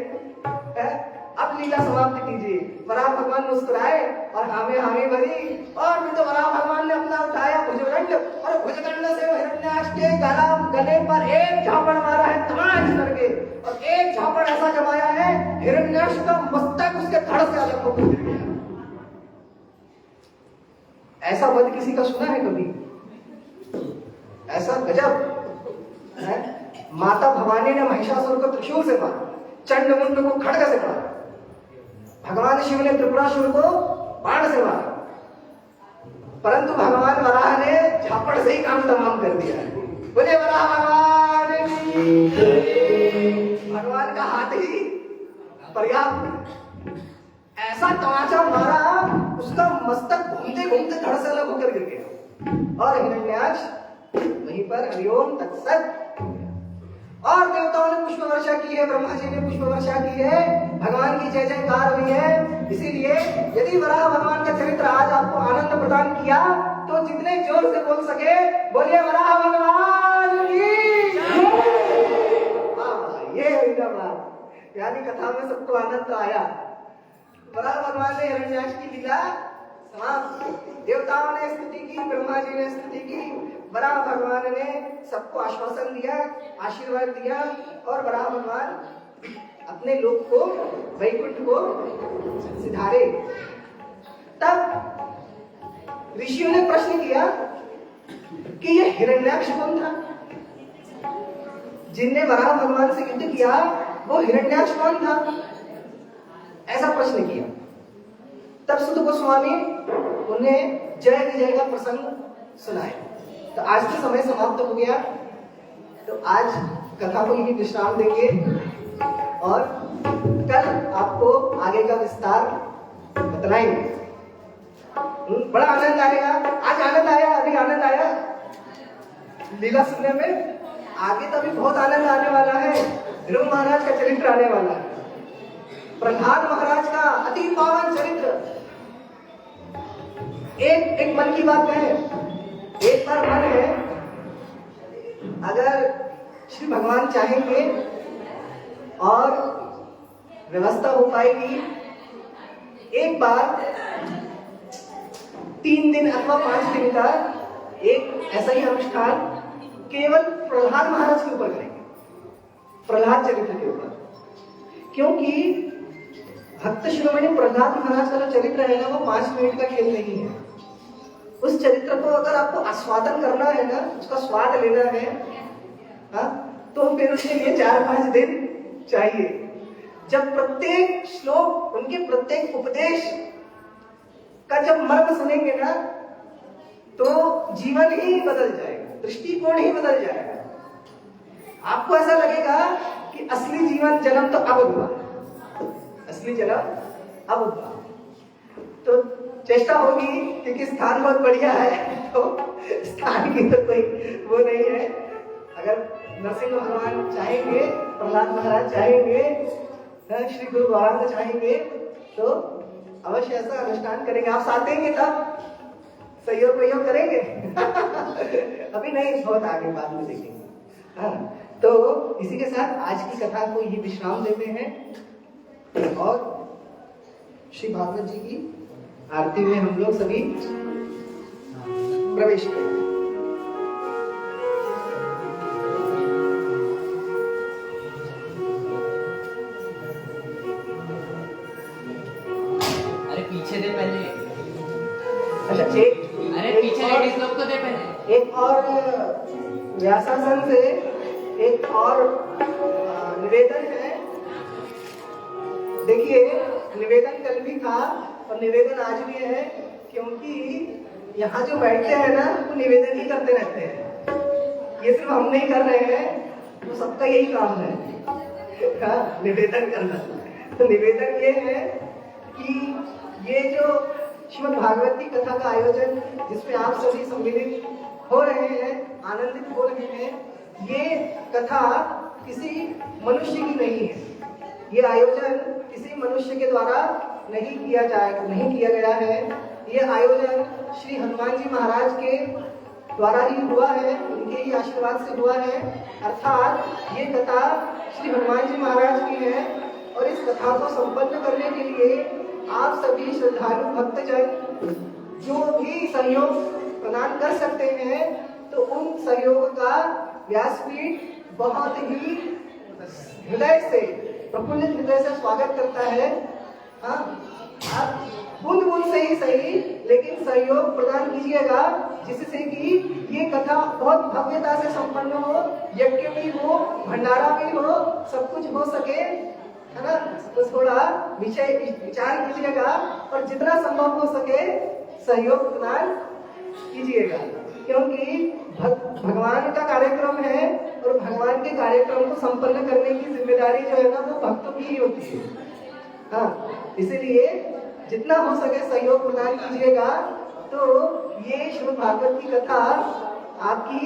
अब लीला समाप्त कीजिए। वराह भगवान मुस्कुराए और हामे हामे भरी, और फिर तो वराह भगवान ने अपना उठाया भुजदंड, और भुजदंड से हिरण्याक्ष के गले पर एक झापड़ मारा है तमाच करके, और एक झापड़ ऐसा जमाया है हिरण्याक्ष का मस्तक उसके धड़ से अलग होकर गिर गया। ऐसा वध किसी का सुना है कभी? ऐसा गजब है। माता भवानी ने महिषासुर को त्रिशूल से मारा, चंडमुंड को खड्ग से मारा, भगवान शिव ने त्रिपुरासुर को बाण से मारा, परंतु भगवान वराह ने झापड़ से ही काम तमाम कर दिया है। बोले वराह भगवान की जय। भगवान का हाथ ही पर्याप्त, ऐसा तमाचा मारा उसका मस्तक घूमते घूमते धड़ से अलग होकर गिर गया, और हिरण्याक्ष वहीं पर हरिओम तत्सत। और देवताओं ने पुष्प वर्षा की है, ब्रह्मा जी ने पुष्प वर्षा की है, भगवान की जय जयकार हुई है। इसीलिए यदि वराह भगवान का चरित्र आज आपको आनंद प्रदान किया तो जितने जोर से बोल सके बोलिए वराह भगवान की जय। ये हुई ना बात, यानी कथा में सबको आनंद तो आया। वराह भगवान ने हिरण्याक्ष की लीला समाप्त, देवताओं ने स्तुति की, ब्रह्मा जी ने स्तुति की, वराह भगवान ने सबको आश्वासन दिया, आशीर्वाद दिया, और वराह भगवान अपने लोक को, वैकुंठ को सिधारे। तब ऋषियों ने प्रश्न किया कि यह हिरण्याक्ष कौन था? जिनने वराह भगवान से युद्ध किया वो हिरण्याक्ष कौन था? ऐसा प्रश्न किया। तब सुत गोस्वामी उन्हें जय विजय का प्रसंग सुनाए। तो आज का समय समाप्त हो गया, तो आज कथा को यही विश्राम देंगे और कल आपको आगे का विस्तार बतलाएंगे। बड़ा आनंद आएगा, आज आनंद आया, अभी आनंद आया लीला सुनने में, आगे तो अभी बहुत आनंद आने वाला है। ध्रुव महाराज का चरित्र आने वाला है, प्रहलाद महाराज का अति पावन चरित्र। एक मन की बात है, एक बार मन है, अगर श्री भगवान चाहेंगे और व्यवस्था हो पाएगी, एक बार 3 दिन अथवा 5 दिन का एक ऐसा ही अनुष्ठान केवल प्रहलाद महाराज के ऊपर करेंगे, प्रहलाद चरित्र के ऊपर। क्योंकि भक्त शिरोमणि प्रहलाद महाराज का जो चरित्र है ना, वो 5 मिनट का खेल नहीं है। उस चरित्र को अगर आपको आस्वादन करना है ना, उसका स्वाद लेना है, तो फिर उसके लिए 4-5 दिन चाहिए। जब प्रत्येक श्लोक, उनके प्रत्येक उपदेश का जब मर्म सुनेंगे ना, तो जीवन ही बदल जाएगा, दृष्टिकोण ही बदल जाएगा। आपको ऐसा लगेगा कि असली जीवन जन्म तो अब हुआ, असली जन्म अब हुआ। तो चेष्टा होगी, क्योंकि स्थान बहुत बढ़िया है, तो स्थान की तो कोई वो नहीं है। अगर नरसिंह भगवान चाहेंगे, प्रहलाद महाराज चाहेंगे, श्री गुरु गोविंद चाहेंगे, तो अवश्य ऐसा अनुष्ठान करेंगे। आप साथ देंगे तब सहयोग प्रयोग करेंगे अभी नहीं, बहुत आगे बाद में देखेंगे। हाँ, तो इसी के साथ आज की कथा को यही विश्राम देते हैं और श्री भागवत जी की आरती में हम लोग सभी प्रवेश करें। अरे पीछे दे पहले। अच्छा, अरे पीछे लेडीज लोग को दे पहले। एक और व्यासासन से एक और निवेदन है। देखिए, निवेदन कल भी था और निवेदन आज भी है, क्योंकि यहाँ जो बैठते हैं ना, वो निवेदन ही करते रहते हैं। ये सिर्फ हम नहीं कर रहे हैं, तो सबका यही काम है, निवेदन करना। तो निवेदन ये है कि ये जो श्रीमद् भागवत की कथा का आयोजन, जिसमें आप सभी सम्मिलित हो रहे हैं, आनंदित हो रहे हैं, ये कथा किसी मनुष्य की नहीं है। ये आयोजन किसी मनुष्य के द्वारा नहीं किया गया है। ये आयोजन श्री हनुमान जी महाराज के द्वारा ही हुआ है, उनके ही आशीर्वाद से हुआ है। अर्थात ये कथा श्री हनुमान जी महाराज की है और इस कथा को संपन्न करने के लिए आप सभी श्रद्धालु भक्तजन जो भी सहयोग प्रदान कर सकते हैं, तो उन सहयोग का व्यासपीठ बहुत ही हृदय से, प्रफुल्लित हृदय से स्वागत करता है। हाँ, आप बूंद बूंद से ही सही, लेकिन सहयोग प्रदान कीजिएगा, जिससे कि ये कथा बहुत भव्यता से संपन्न हो, यज्ञ भी हो, भंडारा भी हो, सब कुछ हो सके, है ना। तो थोड़ा विचार कीजिएगा और जितना संभव हो सके सहयोग प्रदान कीजिएगा, क्योंकि भगवान का कार्यक्रम है और भगवान के कार्यक्रम को संपन्न करने की जिम्मेदारी जो है ना, वो भक्तों की ही होती है। हाँ, इसीलिए जितना हो सके सहयोग प्रदान कीजिएगा, तो ये श्रीमद् भागवत की कथा आपकी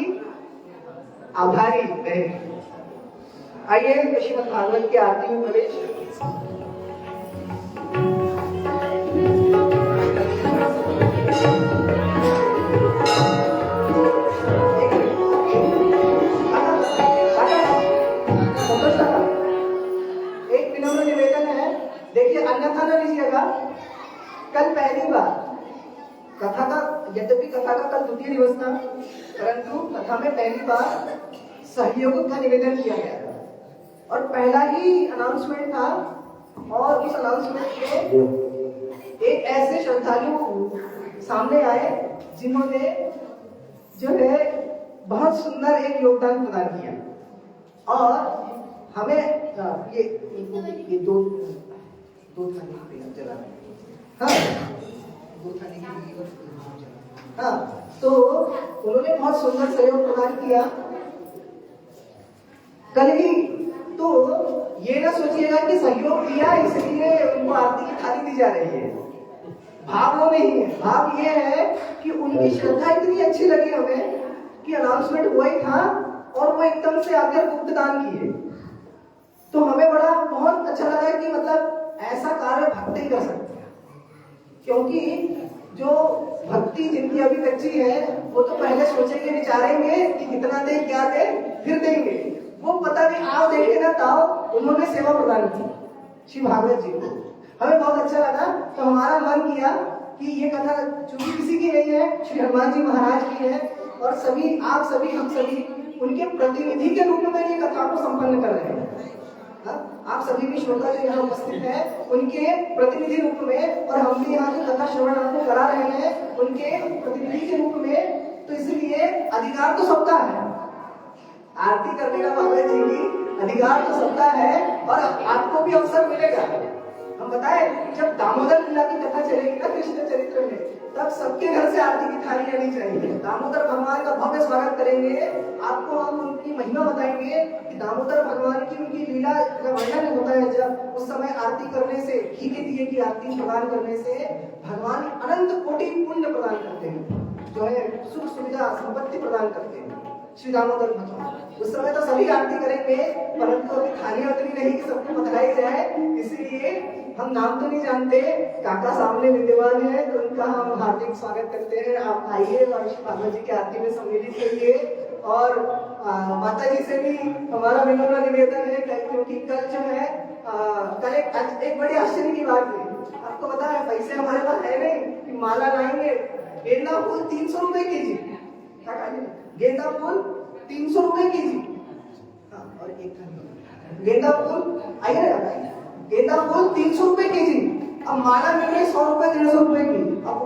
आभारी रहे। आइए श्रीमद् भागवत की आरती में प्रवेश। एक विनम्र निवेदन है, देखिए अन्यथा न लीजिएगा। कल पहली बार कथा का, यद्यपि कथा का कल द्वितीय दिवस था, परंतु कथा में पहली बार सहयोग का निवेदन किया गया था और पहला ही अनाउंसमेंट था। और उस अनाउंसमेंट में एक ऐसे श्रद्धालु सामने आए जिन्होंने जो है बहुत सुंदर एक योगदान प्रदान किया और हमें ये दो जला। हाँ, हाँ, तो उन्होंने बहुत सुंदर सहयोग प्रदान किया। कल ही तो ये ना सोचिएगा कि सहयोग किया इसलिए उनको आरती की थाली दी जा रही है, भाव वो नहीं है। भाव ये है कि उनकी श्रद्धा इतनी अच्छी लगी हमें कि अनाउंसमेंट हुआ ही था और वो एकदम से आकर गुप्त दान किए। तो हमें बड़ा बहुत अच्छा लगा कि मतलब ऐसा कार्य भक्त ही कर सकते हैं, क्योंकि जो भक्ति जिनकी अभी कच्ची है वो तो पहले सोचेंगे विचारेंगे कि कितना दे क्या दे फिर देंगे, वो पता नहीं आओ देखे ना ताओ उन्होंने सेवा प्रदान की श्री भागवत जी को। हमें बहुत अच्छा लगा, तो हमारा मन किया कि ये कथा चूंकि किसी की नहीं है, श्री हनुमान जी महाराज की है और सभी आप सभी हम सभी उनके प्रतिनिधि के रूप में ये कथा को संपन्न कर रहे हैं। आप सभी भी श्रोता जो यहाँ उपस्थित है उनके प्रतिनिधि रूप में, और हम भी यहाँ जो कथा श्रवण आपको करा रहे हैं उनके प्रतिनिधि के रूप में, तो इसलिए अधिकार तो सबका है, आरती करने का भगवान जी की अधिकार तो सबका है और आपको भी अवसर मिलेगा। हम बताएं जब दामोदर लीला की कथा चलेगी ना कृष्ण चरित्र में, तब सबके घर से आरती की थाली आनी चाहिए। दामोदर भगवान का भव्य स्वागत करेंगे, आपको हम उनकी महिमा बताएंगे कि दामोदर भगवान की उनकी लीला का वर्णन होता है। जब उस समय आरती करने से, घी के दिए की आरती प्रदान करने से भगवान अनंत कोटि पुण्य प्रदान करते हैं, जो है सुख सुविधा संपत्ति प्रदान करते हैं श्री दामोदर भगवान। उस समय तो सभी आरती करेंगे, परंतु अभी थालियां उतनी नहीं कि सबको बधाई जाए, इसलिए हम नाम तो नहीं जानते, काका सामने विद्यमान है तो उनका हम हार्दिक स्वागत करते हैं। आप आइए और श्री भागवत जी की आरती में सम्मिलित करिए। और माता जी से भी हमारा विनम्र निवेदन है, क्योंकि कल जो है कल एक बड़ी आश्चर्य की बात हुई। आपको पता है पैसे हमारे पास है नहीं कि माला लाएंगे, गेंदा फूल 300 रुपए केजी, गेंदा फूल 300 रुपए केजी, और एक गेंदा फूल आइए ना, गेंदा फूल 300 रुपए केजी, अब माला मिल रही 100 रुपए 150 रुपए की। अब